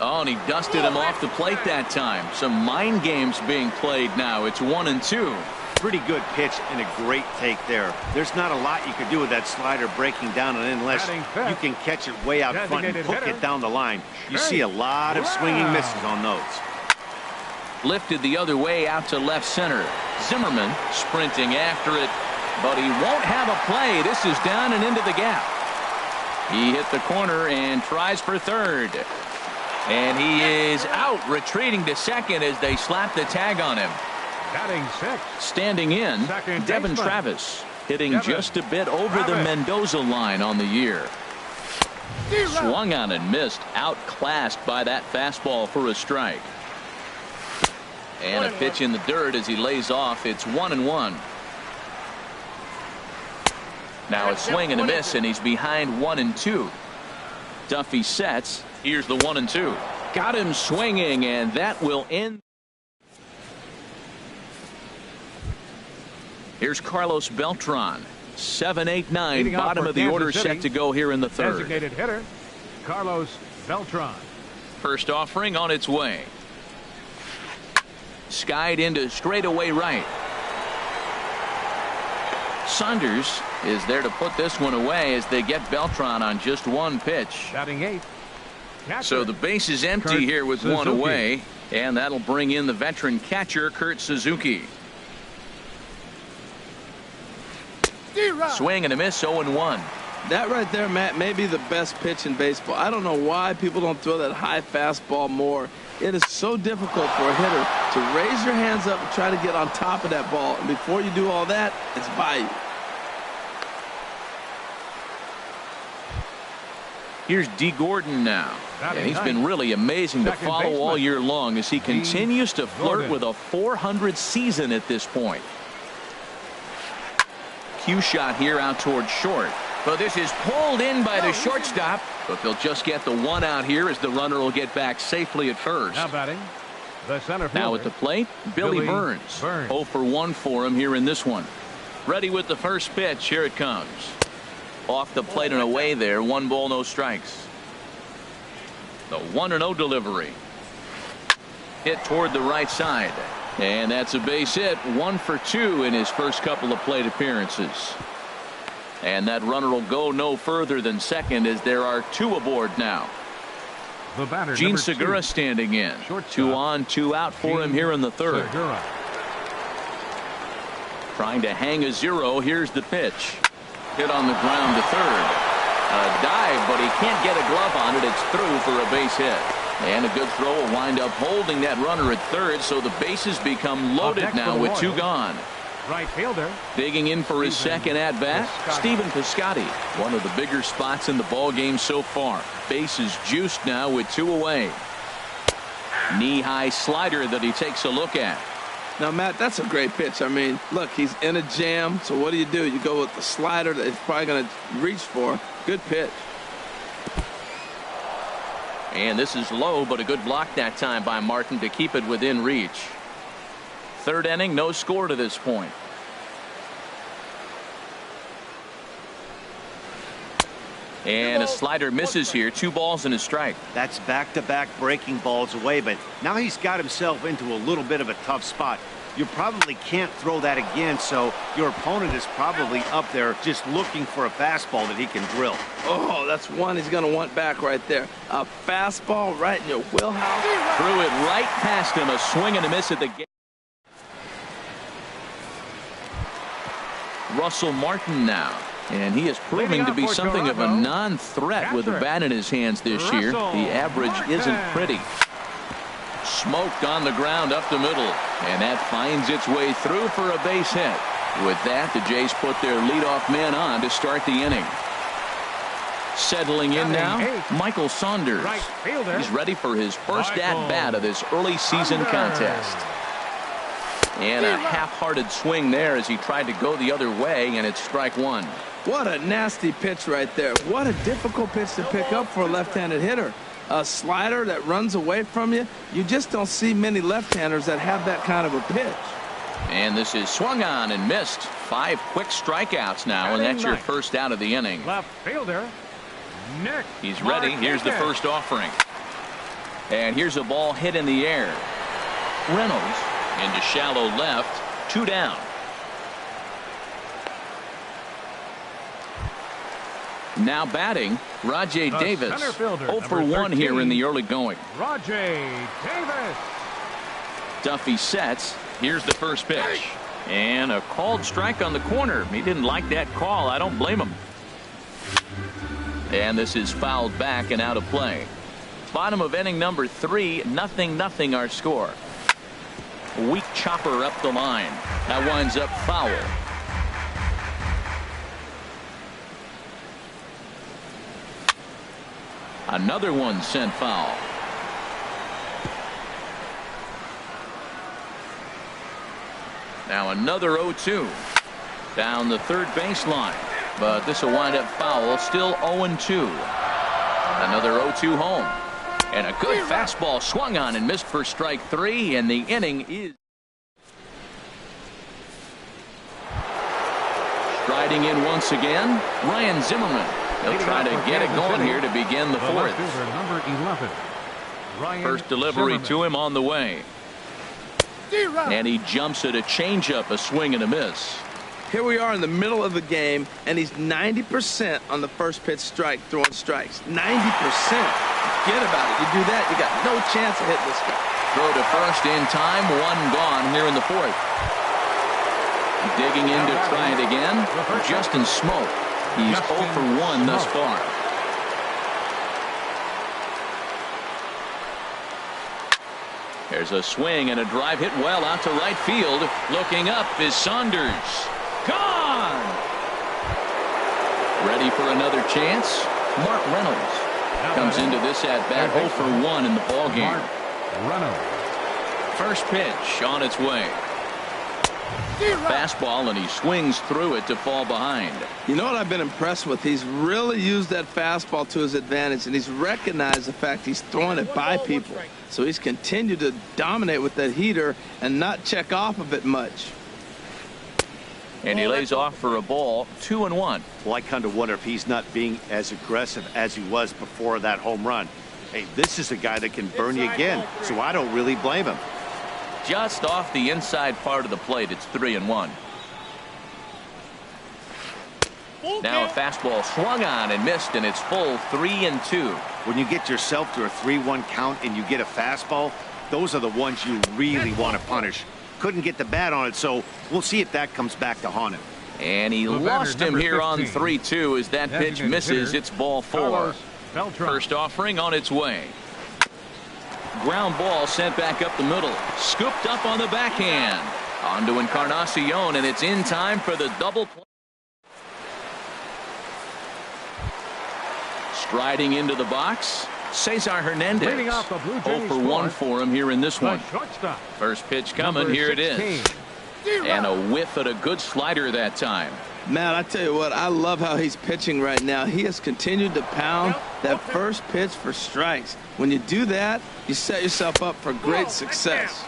Oh, and he dusted him off the plate that time. Some mind games being played now. It's 1-2. Pretty good pitch and a great take there. There's not a lot you could do with that slider breaking down, and unless you can catch it way out front and hook it down the line, you see a lot of swinging misses on those. Lifted the other way out to left center. Zimmerman sprinting after it, but he won't have a play. This is down and into the gap. He hit the corner and tries for third. And he is out, retreating to second as they slap the tag on him. Batting six. Standing in, Devin Travis, hitting just a bit over the Mendoza line on the year. Swung on and missed, outclassed by that fastball for a strike. And a pitch in the dirt as he lays off. It's 1-1. Now a swing and a miss, and he's behind 1-2. Duffy sets. Here's the 1-2. Got him swinging, and that will end. Here's Carlos Beltran. 7-8-9, bottom of the order, set to go here in the third. Designated hitter, Carlos Beltran. First offering on its way. Skied into straightaway right. Saunders is there to put this one away as they get Beltran on just one pitch. Batting eighth. So the base is empty here with one away, and that'll bring in the veteran catcher Kurt Suzuki. Swing and a miss, 0-1. That right there, Matt, may be the best pitch in baseball. I don't know why people don't throw that high fastball more. It is so difficult for a hitter to raise your hands up and try to get on top of that ball. And before you do all that, it's by you. Here's D. Gordon now. Yeah, he's been really amazing to follow all year long as he continues to flirt with a .400 season at this point. Cue shot here out towards short. But this is pulled in by the shortstop. But they'll just get the one out here as the runner will get back safely at first. Now batting, the center fielder. Now at the plate, Billy Burns. 0 for 1 for him here in this one. Ready with the first pitch. Here it comes. Off the plate and away there. 1 ball, no strikes. The 1-0 delivery. Hit toward the right side. And that's a base hit. 1 for 2 in his first couple of plate appearances. And that runner will go no further than second as there are 2 aboard now. The batter, Gene Segura standing in. 2 on, 2 out for him here in the third. Segura. Trying to hang a 0. Here's the pitch. Hit on the ground to third. A dive, but he can't get a glove on it. It's through for a base hit. And a good throw will wind up holding that runner at third, so the bases become loaded now with 2 gone. Right fielder. Digging in for his second at bat, Stephen Piscotty. One of the bigger spots in the ball game so far. Bases juiced now with 2 away. Knee-high slider that he takes a look at. Now, Matt, that's a great pitch. I mean, look, he's in a jam. So what do? You go with the slider that he's probably going to reach for. Good pitch. And this is low, but a good block that time by Martin to keep it within reach. Third inning, no score to this point. And a slider misses here. 2 balls and a strike. That's back-to-back breaking balls away, but now he's got himself into a little bit of a tough spot. You probably can't throw that again, so your opponent is probably up there just looking for a fastball that he can drill. Oh, that's one he's going to want back right there. A fastball right in your wheelhouse. Threw it right past him. A swing and a miss at the gate. Russell Martin now. And he is proving to be something of a non-threat with the bat in his hands this year. The average isn't pretty. Smoked on the ground up the middle. And that finds its way through for a base hit. With that, the Jays put their leadoff man on to start the inning. Settling in now, Michael Saunders. He's ready for his first at-bat of this early season contest. And a half-hearted swing there as he tried to go the other way, and it's strike one. What a nasty pitch right there. What a difficult pitch to pick up for a left-handed hitter. A slider that runs away from you. You just don't see many left-handers that have that kind of a pitch. And this is swung on and missed. 5 quick strikeouts now, and that's your first out of the inning. Left fielder, Nick. He's ready. Here's the first offering. And here's a ball hit in the air. Reynolds into shallow left. 2 down. Now batting, Rajay Davis. 0 for 1 here in the early going. Rajay Davis. Duffy sets. Here's the first pitch. And a called strike on the corner. He didn't like that call. I don't blame him. And this is fouled back and out of play. Bottom of inning number 3, 0-0 our score. Weak chopper up the line. That winds up foul. Another one sent foul. Now another 0-2 down the third baseline, but this will wind up foul. Still 0-2. Another 0-2 home, and a good fastball swung on and missed for strike 3, and the inning is striding in once again. Ryan Zimmerman. He'll try to get it going here to begin the fourth. Number 11. First delivery to him on the way. And he jumps at a changeup, a swing and a miss. Here we are in the middle of the game, and he's 90% on the first pitch strike, throwing strikes. 90%. Forget about it. You do that, you got no chance of hitting this guy. Throw to first in time, 1 gone here in the fourth. Digging in to try it again, Justin Smoke. He's 0 for 1 thus far. There's a swing and a drive hit well out to right field. Looking up is Saunders. Gone! Ready for another chance? Mark Reynolds comes into this at-bat 0 for 1 in the ballgame. First pitch on its way. Fastball, and he swings through it to fall behind. You know what I've been impressed with? He's really used that fastball to his advantage, and he's recognized the fact he's throwing it by people. So he's continued to dominate with that heater and not check off of it much. And he lays off for a ball, 2-1. Well, I kind of wonder if he's not being as aggressive as he was before that home run. Hey, this is a guy that can burn you again, so I don't really blame him. Just off the inside part of the plate, it's 3-1. Now a fastball swung on and missed, and it's full 3-2. When you get yourself to a 3-1 count and you get a fastball, those are the ones you really want to punish. Couldn't get the bat on it, so we'll see if that comes back to haunt him. And he lost him here on 3-2 as that pitch misses. It's ball 4. First offering on its way. Ground ball sent back up the middle. Scooped up on the backhand. On to Encarnacion, and it's in time for the double play. Striding into the box, Cesar Hernandez. 0 for 1 for him here in this one. First pitch coming. Here it is. And a whiff at a good slider that time. Man, I tell you what, I love how he's pitching right now. He has continued to pound that first pitch for strikes. When you do that, you set yourself up for great success.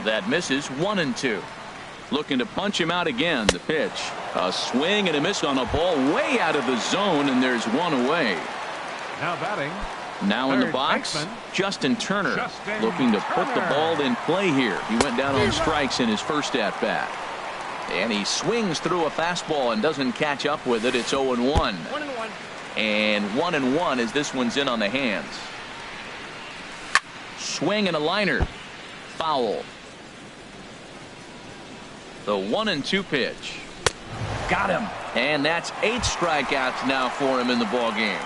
That misses 1-2. Looking to punch him out again. The pitch. A swing and a miss on a ball way out of the zone, and there's one away. Now batting. Now in the box, Justin Turner looking to put the ball in play here. He went down on strikes in his first at-bat. And he swings through a fastball and doesn't catch up with it. It's 0-1. And 1-1 as this one's in on the hands. Swing and a liner. Foul. The 1-2 pitch. Got him. And that's 8 strikeouts now for him in the ballgame.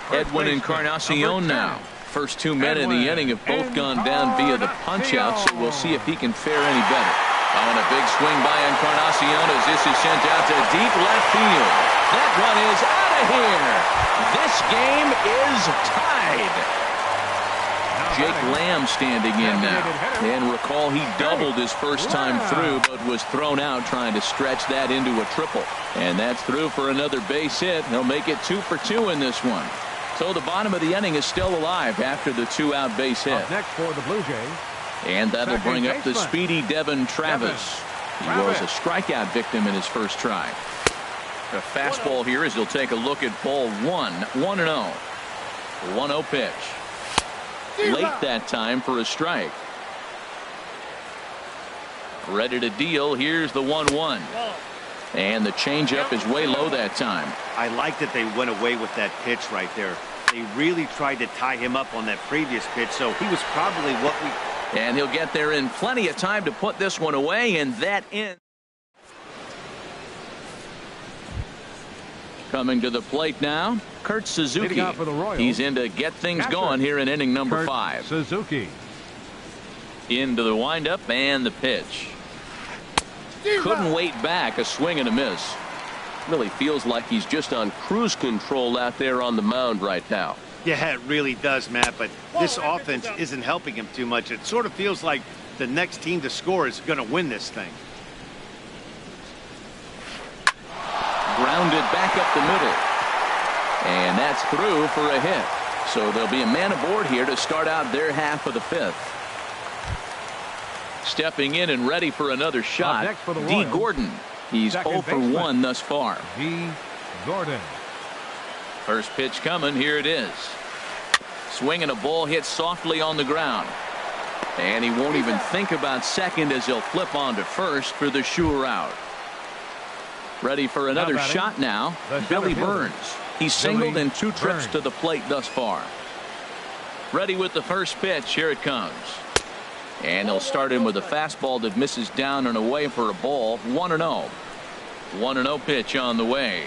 Edwin Encarnacion now. First 2 men in the inning have both gone down via the punch-out, so we'll see if he can fare any better. On a big swing by Encarnacion as this is sent out to deep left field. That one is out of here. This game is tied. Jake Lamb standing in now. And recall he doubled his first time through, but was thrown out trying to stretch that into a triple. And that's through for another base hit. He'll make it 2 for 2 in this one. So the bottom of the inning is still alive after the 2-out base hit. Up next for the Blue Jays. And that'll bring up the speedy Devin Travis. He was a strikeout victim in his first try. A fastball here as he'll take a look at ball 1. 1-0. 1-0 pitch. Late that time for a strike. Ready to deal. Here's the 1-1. And the changeup is way low that time. I like that they went away with that pitch right there. They really tried to tie him up on that previous pitch, so he was probably what we... And he'll get there in plenty of time to put this one away, and that ends. Coming to the plate now, Kurt Suzuki. He's in to get things going here in inning number 5. Suzuki. Into the windup and the pitch. Couldn't wait back. A swing and a miss. Really feels like he's just on cruise control out there on the mound right now. Yeah, it really does, Matt, but this offense isn't helping him too much. It sort of feels like the next team to score is going to win this thing. Grounded back up the middle. And that's through for a hit. So there'll be a man aboard here to start out their half of the 5th. Stepping in and ready for another shot, D. Gordon. He's 0 for 1 thus far. D. Gordon. First pitch coming. Here it is. Swinging a ball hit softly on the ground. And he won't even think about second as he'll flip on to first for the sure out. Ready for another shot now. Billy Burns. He's singled in 2 trips to the plate thus far. Ready with the first pitch. Here it comes. And he'll start in with a fastball that misses down and away for a ball. 1-0. 1-0 pitch on the way.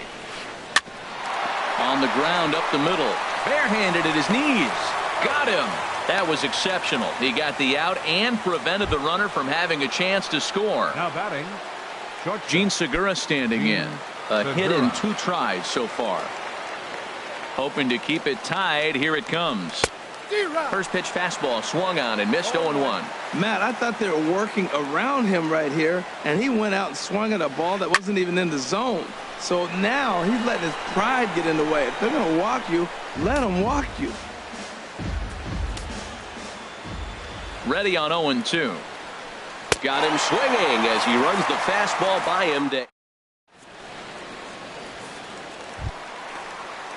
On the ground up the middle. Barehanded at his knees. Got him. That was exceptional. He got the out and prevented the runner from having a chance to score. Now batting. Gene Segura standing in. A hit in 2 tries so far. Hoping to keep it tied. Here it comes. First pitch fastball swung on and missed 0-1. Matt, I thought they were working around him right here, and he went out and swung at a ball that wasn't even in the zone. So now he's letting his pride get in the way. If they're going to walk you, let them walk you. Ready on 0-2. Got him swinging as he runs the fastball by him.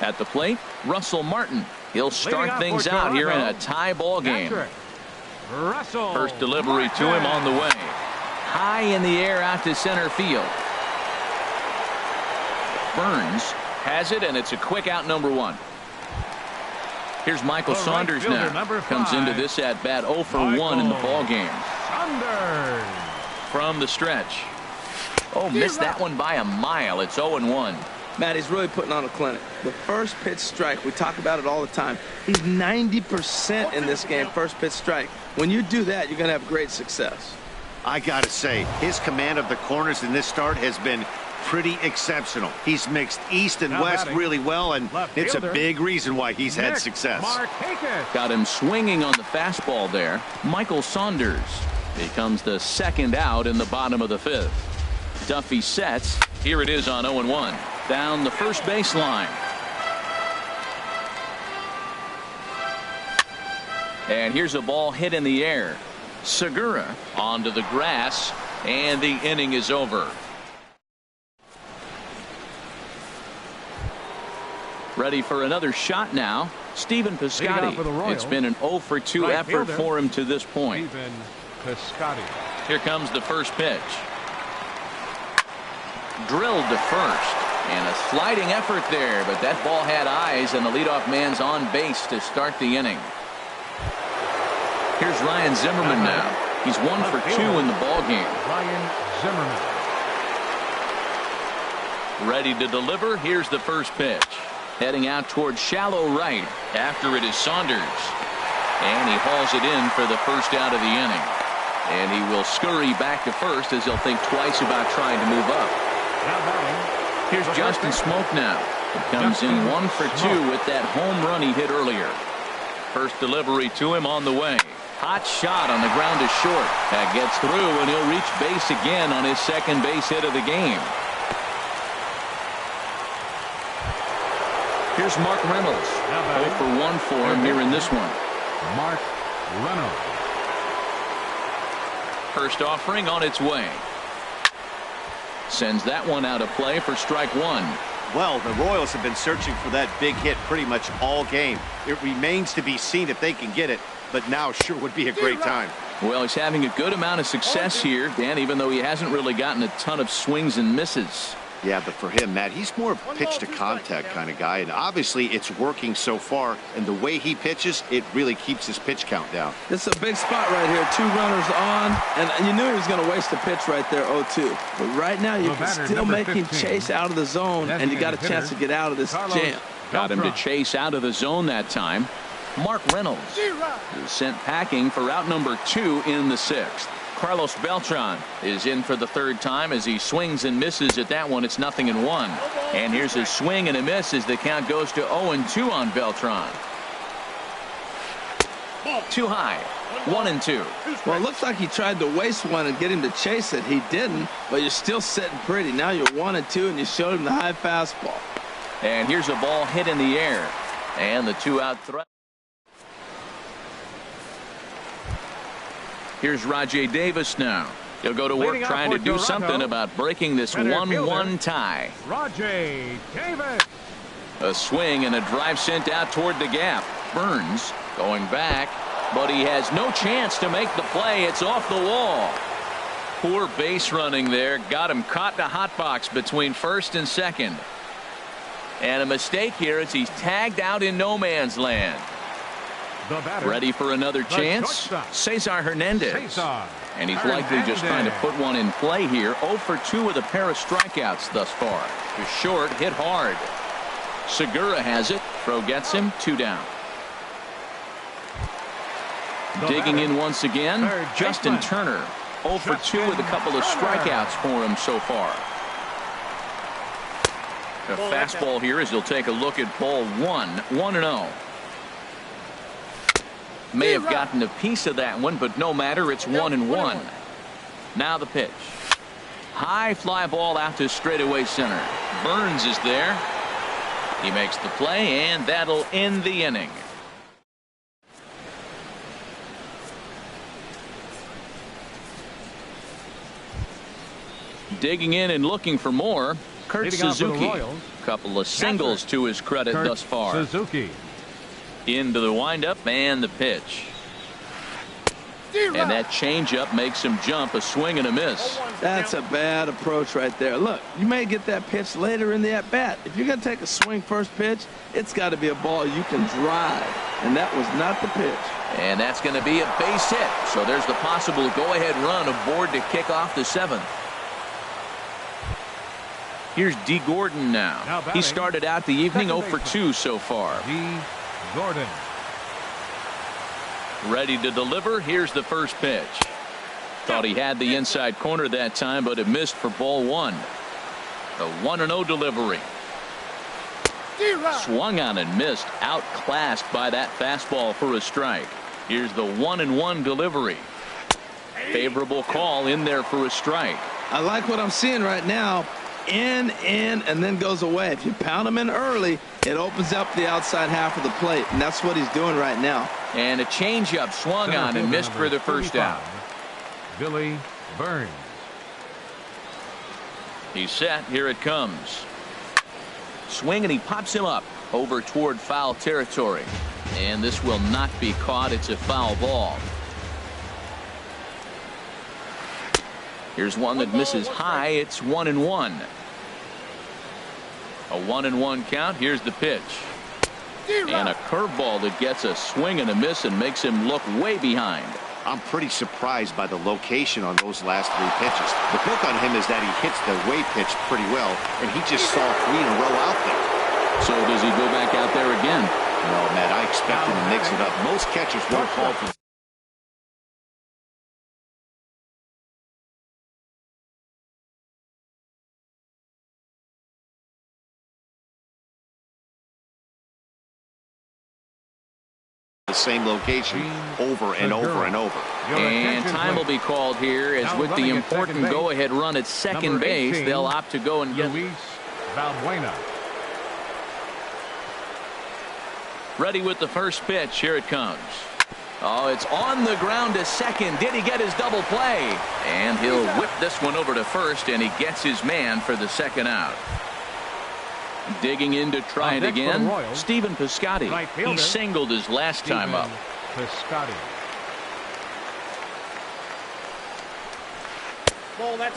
At the plate, Russell Martin. He'll start things out here in a tie ball game. First delivery to him on the way. High in the air out to center field. Burns has it, and it's a quick out, number 1. Here's Michael Saunders now. Comes into this at bat 0 for 1 in the ball game. From the stretch. Oh, missed that one by a mile. It's 0-1. Matt, he's really putting on a clinic. The first pitch strike, we talk about it all the time. He's 90% in this game, first pitch strike. When you do that, you're going to have great success. I got to say, his command of the corners in this start has been pretty exceptional. He's mixed east and west really well, and it's a big reason why he's had success. Got him swinging on the fastball there. Michael Saunders becomes the second out in the bottom of the 5th. Duffy sets. Here it is on 0-1. Down the first baseline. And here's a ball hit in the air. Segura onto the grass, and the inning is over. Ready for another shot now. Stephen Piscotty. It's been an 0 for 2 effort for him to this point. Here comes the first pitch. Drilled to first. And a sliding effort there, but that ball had eyes, and the leadoff man's on base to start the inning. Here's Ryan Zimmerman now. He's 1 for 2 in the ball game. Ryan Zimmerman. Ready to deliver. Here's the first pitch. Heading out towards shallow right. After it is Saunders. And he hauls it in for the first out of the inning. And he will scurry back to first as he'll think twice about trying to move up. Here's Justin Smoke now. He comes in 1 for 2 with that home run he hit earlier. First delivery to him on the way. Hot shot on the ground is short. That gets through, and he'll reach base again on his second base hit of the game. Here's Mark Reynolds. 0 for 1 for him here in this one. Mark Reynolds. First offering on its way. Sends that one out of play for strike one. Well, the Royals have been searching for that big hit pretty much all game. It remains to be seen if they can get it, but now sure would be a great time. Well, he's having a good amount of success here, Dan, even though he hasn't really gotten a ton of swings and misses. Yeah, but for him, Matt, he's more of a pitch-to-contact kind of guy, and obviously it's working so far, and the way he pitches, it really keeps his pitch count down. This is a big spot right here. 2 runners on, and you knew he was going to waste a pitch right there, 0-2. But right now, you can still make him chase out of the zone, and you got a chance to get out of this jam. Got him to chase out of the zone that time. Mark Reynolds is sent packing for out number 2 in the 6th. Carlos Beltran is in for the 3rd time as he swings and misses at that one. It's 0-1. And here's his swing and a miss as the count goes to 0-2 on Beltran. Too high. 1-2. Well, it looks like he tried to waste one and get him to chase it. He didn't, but you're still sitting pretty. Now you're 1-2, and you showed him the high fastball. And here's a ball hit in the air. And the 2-out threat. Here's Rajay Davis now. He'll go to work trying to do something about breaking this 1-1 tie. Rajay Davis. A swing and a drive sent out toward the gap. Burns going back, but he has no chance to make the play. It's off the wall. Poor base running there. Got him caught in a hot box between first and second. And a mistake here as he's tagged out in no man's land. Ready for another chance? Cesar Hernandez. And he's likely just trying to put one in play here. 0 for 2 with a pair of strikeouts thus far. To short, hit hard. Segura has it. Throw gets him. 2 down. Digging in once again, Justin Turner. 0 for 2 with a couple of strikeouts for him so far. A fastball here as he'll take a look at ball 1. 1-0. May have gotten a piece of that one, but no matter. It's 1-1. Now the pitch. High fly ball out to straightaway center. Burns is there. He makes the play, and that'll end the inning. Digging in and looking for more, Kurt Suzuki. Couple of singles to his credit thus far. Suzuki. Into the windup and the pitch. And that changeup makes him jump. A swing and a miss. That's a bad approach right there. Look, you may get that pitch later in the at-bat. If you're going to take a swing first pitch, it's got to be a ball you can drive. And that was not the pitch. And that's going to be a base hit. So there's the possible go-ahead run aboard to kick off the 7th. Here's D. Gordon now. He started out the evening 0 for 2 so far. D. Gordon. Ready to deliver. Here's the first pitch. Thought he had the inside corner that time, but it missed for ball 1. The 1-0 delivery. Swung on and missed. Outclassed by that fastball for a strike. Here's the 1-1 delivery. Favorable call in there for a strike. I like what I'm seeing right now. In, and then goes away. If you pound him in early, it opens up the outside half of the plate, and that's what he's doing right now. And a changeup swung on and missed for the first out. Billy Burns. He's set. Here it comes. Swing, and he pops him up over toward foul territory. And this will not be caught. It's a foul ball. Here's one that misses high. It's 1-1. A 1-1 count. Here's the pitch. And a curveball that gets a swing and a miss and makes him look way behind. I'm pretty surprised by the location on those last 3 pitches. The book on him is that he hits the way pitch pretty well, and he just saw 3 in a row out there. So does he go back out there again? No, Matt, I expect him to mix it up. Most catchers won't call for same location over and over and over. And time will be called here as with the important go-ahead run at second base, they'll opt to go and get Valbuena. ready with the first pitch. Here it comes. Oh, it's on the ground to second. Did he get his double play? And he'll whip this one over to first, and he gets his man for the second out. Digging in to try it again, Stephen Piscotty. He singled his last time up.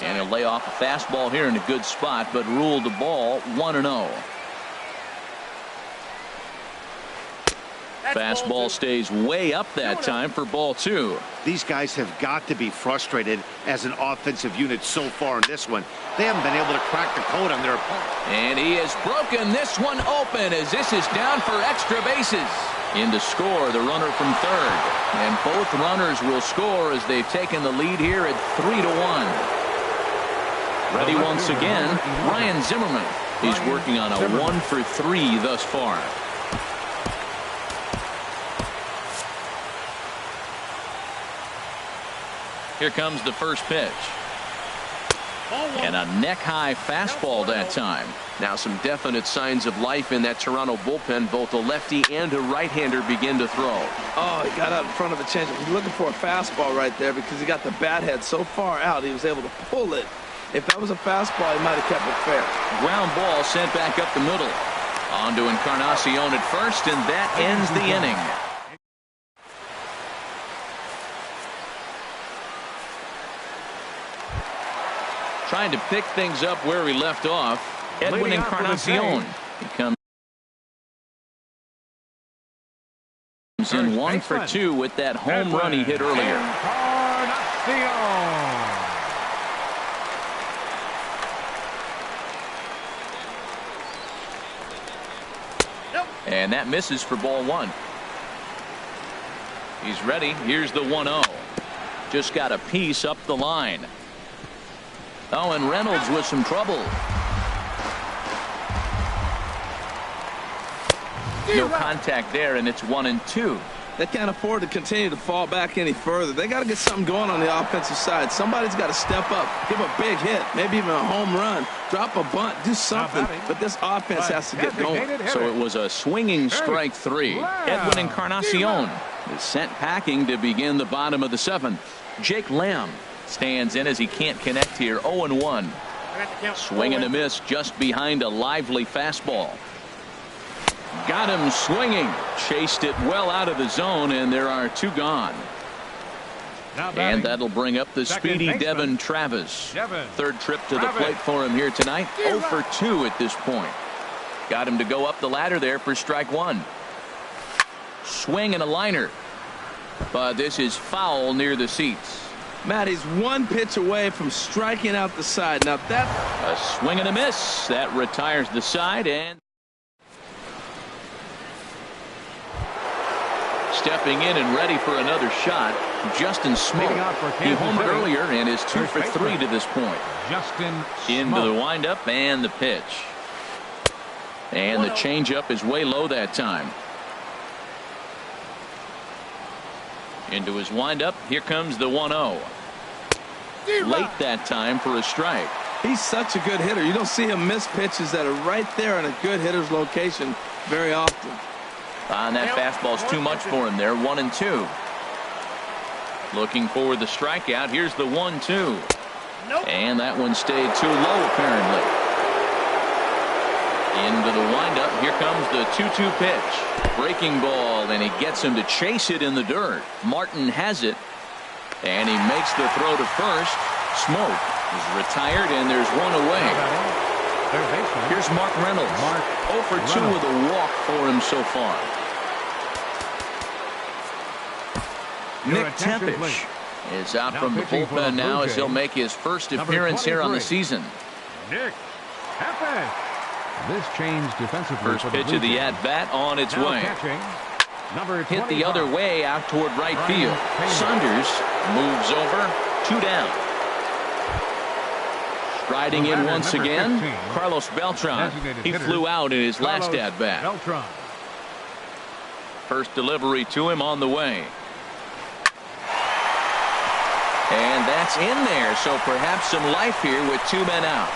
And he'll lay off a fastball here in a good spot, but ruled the ball 1-0. Fastball stays way up that time for ball 2. These guys have got to be frustrated as an offensive unit so far in this one. They haven't been able to crack the code on their opponent. And he has broken this one open as this is down for extra bases. In to score the runner from third. And both runners will score as they've taken the lead here at 3-1. Ready once again, Ryan Zimmerman. He's working on a 1-for-3 thus far. Here comes the first pitch. And a neck-high fastball that time. Now some definite signs of life in that Toronto bullpen. Both a lefty and a right-hander begin to throw. Oh, he got out in front of a changeup. He's looking for a fastball right there because he got the bat head so far out he was able to pull it. If that was a fastball, he might have kept it fair. Ground ball sent back up the middle. On to Encarnacion at first, and that ends the inning. Trying to pick things up where we left off. Edwin Encarnacion. He comes in 1-for-2 with that home run he hit earlier. And that misses for ball 1. He's ready. Here's the 1-0. Just got a piece up the line. Oh, and Reynolds with some trouble. No contact there, and it's 1-2. They can't afford to continue to fall back any further. They got to get something going on the offensive side. Somebody's got to step up, give a big hit, maybe even a home run, drop a bunt, do something. But this offense has to get going. So it was a swinging strike 3. Edwin Encarnacion is sent packing to begin the bottom of the 7th. Jake Lamb stands in as he can't connect here. 0-1. Swing and a miss just behind a lively fastball. Got him swinging. Chased it well out of the zone, and there are 2 gone. And that'll bring up the speedy Devin Travis. Third trip to the plate for him here tonight. 0-for-2 at this point. Got him to go up the ladder there for strike 1. Swing and a liner. But this is foul near the seats. Matt, he's 1 pitch away from striking out the side. Now that a swing and a miss that retires the side, and stepping in and ready for another shot, Justin Smoke. He homered earlier and is 2-for-3 to this point. Into the windup and the pitch, and the changeup is way low that time. Into his windup. Here comes the 1-0. Late that time for a strike. He's such a good hitter. You don't see him miss pitches that are right there in a good hitter's location very often. And that fastball's too much for him there. 1-2. Looking for the strikeout. Here's the 1-2. And that one stayed too low apparently. Into the windup. Here comes the 2-2 pitch. Breaking ball, and he gets him to chase it in the dirt. Martin has it, and he makes the throw to first. Smoke is retired, and there's 1 away. Here's Mark Reynolds. 0-for-2 with a walk for him so far. Nick Tepish is out from the bullpen now as he'll make his first appearance here on the season. Nick Tepish. This change defensively. First pitch of the at-bat on its way. Hit the other way out toward right field. Saunders moves over. 2 down. Striding in once again, Carlos Beltran. He flew out in his last at-bat. First delivery to him on the way. And that's in there, so perhaps some life here with 2 men out.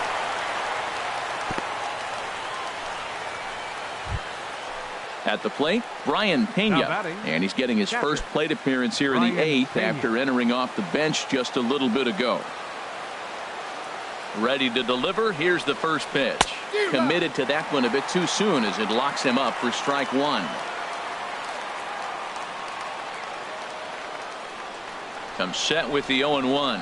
At the plate, Brian Pena, and he's getting his first plate appearance here in the 8th after entering off the bench just a little bit ago. Ready to deliver. Here's the first pitch. Committed to that one a bit too soon as it locks him up for strike 1. Comes set with the 0-1.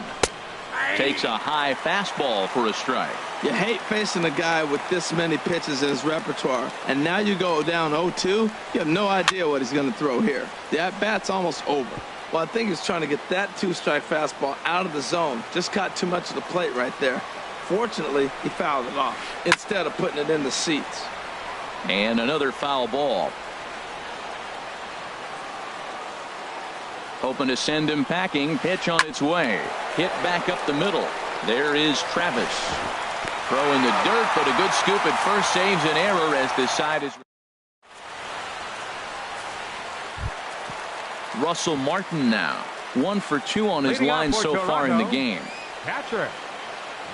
Takes a high fastball for a strike. You hate facing a guy with this many pitches in his repertoire, and now you go down 0-2. You have no idea what he's going to throw here. The at-bat's almost over. Well, I think he's trying to get that 2-strike fastball out of the zone. Just caught too much of the plate right there. Fortunately, he fouled it off instead of putting it in the seats. And another foul ball. Hoping to send him packing. Pitch on its way. Hit back up the middle. There is Travis. Throw in the dirt, but a good scoop at first saves an error as the side is. Russell Martin now. 1 for 2 on his line so far in the game. Catcher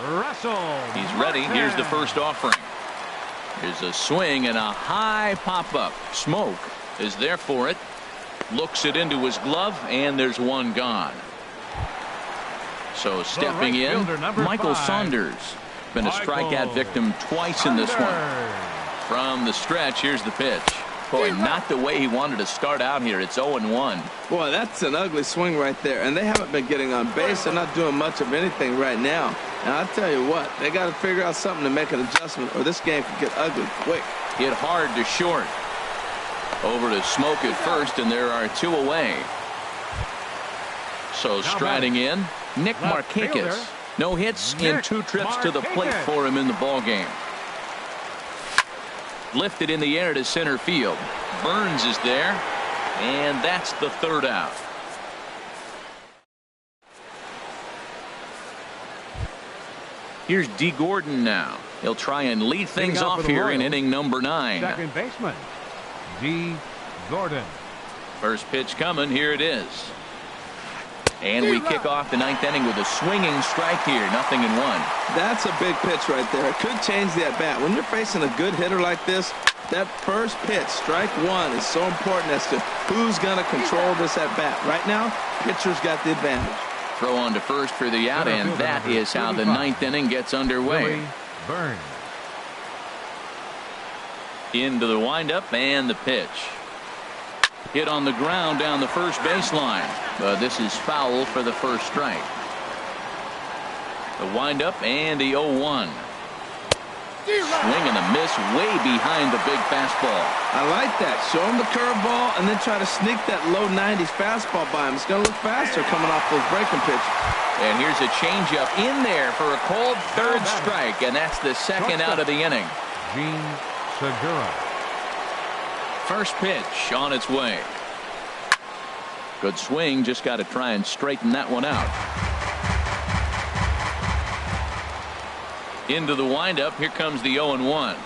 Russell. He's ready. Here's the first offering. Here's a swing and a high pop-up. Smoke is there for it. Looks it into his glove, and there's one gone. So stepping in, Michael Saunders. Been a strikeout victim twice in this one. From the stretch, here's the pitch. Boy, not the way he wanted to start out here. It's 0-1. Boy, that's an ugly swing right there. And they haven't been getting on base. They're not doing much of anything right now. And I'll tell you what, they got to figure out something to make an adjustment, or this game could get ugly quick. Hit hard to short. Over to Smoke at first, and there are 2 away. So striding in, Nick Markakis. No hits in 2 trips to the plate for him in the ballgame. Lifted in the air to center field. Burns is there, and that's the 3rd out. Here's D. Gordon now. He'll try and lead things off here in inning number 9. Second baseman, D. Gordon. First pitch coming. Here it is. And we kick off the 9th inning with a swinging strike here. 0-1. That's a big pitch right there. It could change the at-bat. When you're facing a good hitter like this, that first pitch, strike 1, is so important as to who's going to control this at-bat. Right now, pitcher's got the advantage. Throw on to first for the out, and that is how the 9th inning gets underway. Burns. Into the windup and the pitch. Hit on the ground down the first baseline. This is foul for the first strike. The windup and the 0-1. Swing and a miss way behind the big fastball. I like that. Show him the curveball and then try to sneak that low 90s fastball by him. It's going to look faster coming off those breaking pitches. And here's a changeup in there for a called 3rd strike, and that's the 2nd out of the inning. Gene Segura. First pitch on its way. Good swing. Just got to try and straighten that one out. Into the windup. Here comes the 0-1.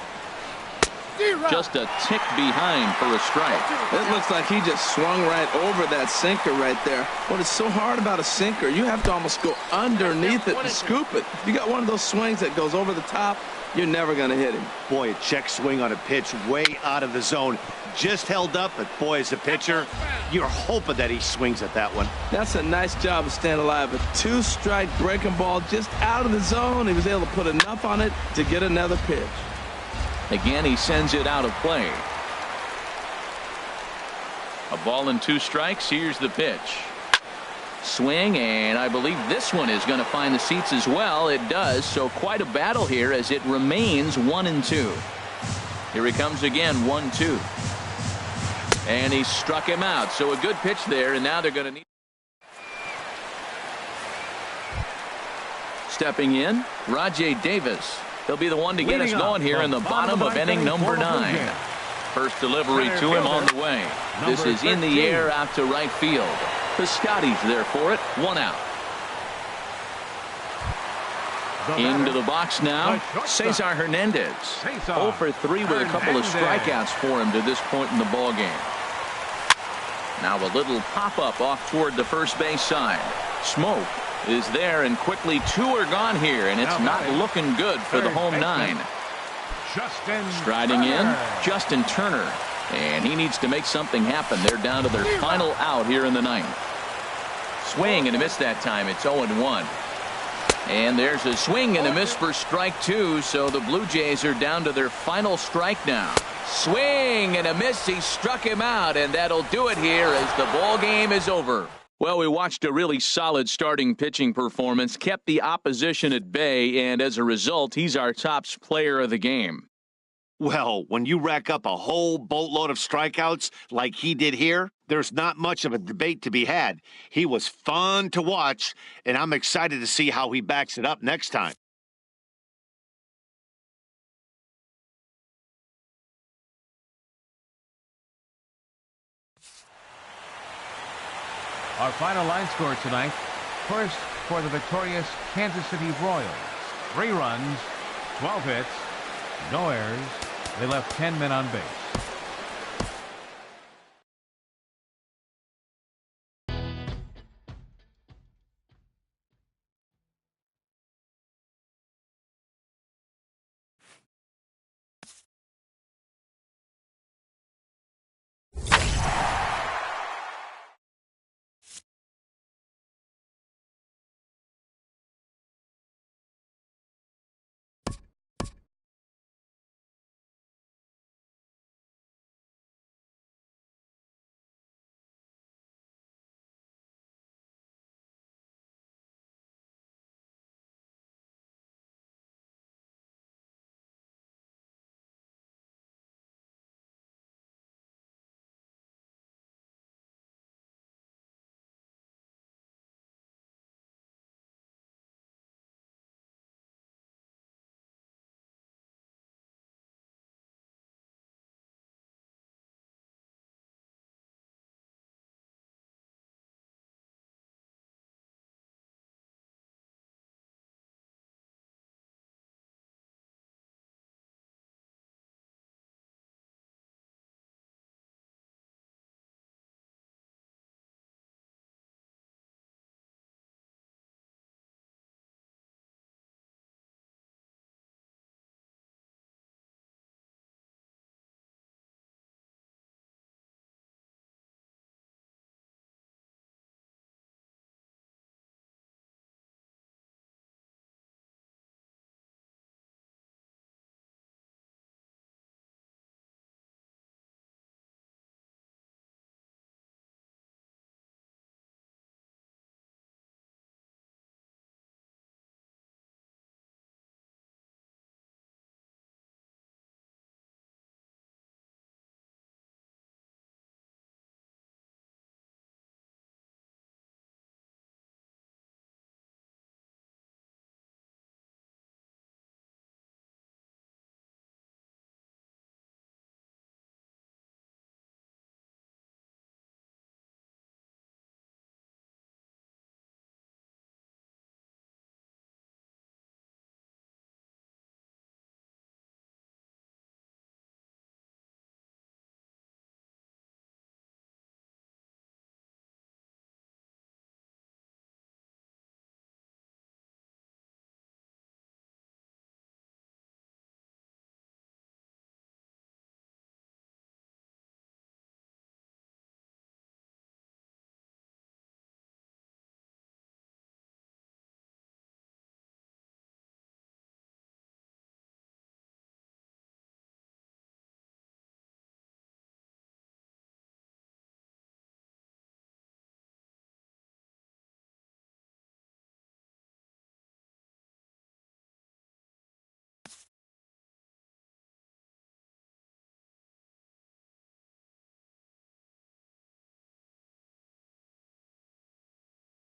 Just a tick behind for a strike. It looks like he just swung right over that sinker right there. What is so hard about a sinker, you have to almost go underneath it and scoop it. You got one of those swings that goes over the top, you're never going to hit him. Boy, a check swing on a pitch way out of the zone. Just held up, but boy, as a pitcher, you're hoping that he swings at that one. That's a nice job of staying alive. A 2-strike breaking ball just out of the zone. He was able to put enough on it to get another pitch. Again, he sends it out of play. A ball and 2 strikes. Here's the pitch. Swing, and I believe this one is going to find the seats as well. It does, so quite a battle here as it remains 1-2. Here he comes again, 1-2. And he struck him out, so a good pitch there, and now they're going to need. Stepping in, Rajay Davis. He'll be the one to get us going here in the bottom of inning number 9. First delivery to him on the way. This is in the air out to right field. Piscotty's there for it. 1 out. Into the box now, Cesar Hernandez. 0 for 3 with a couple of strikeouts for him to this point in the ball game. Now a little pop-up off toward the first base side. Smoke is there, and quickly 2 are gone here, and it's not looking good for the home 9. Striding in, Justin Turner. And he needs to make something happen. They're down to their final out here in the 9th. Swing and a miss that time. It's 0-1. And there's a swing and a miss for strike 2. So the Blue Jays are down to their final strike now. Swing and a miss. He struck him out, and that'll do it here as the ball game is over. Well, we watched a really solid starting pitching performance, kept the opposition at bay, and as a result, he's our top player of the game. Well, when you rack up a whole boatload of strikeouts like he did here, there's not much of a debate to be had. He was fun to watch, and I'm excited to see how he backs it up next time. Our final line score tonight. First, for the victorious Kansas City Royals. 3 runs, 12 hits, no errors. They left 10 men on base.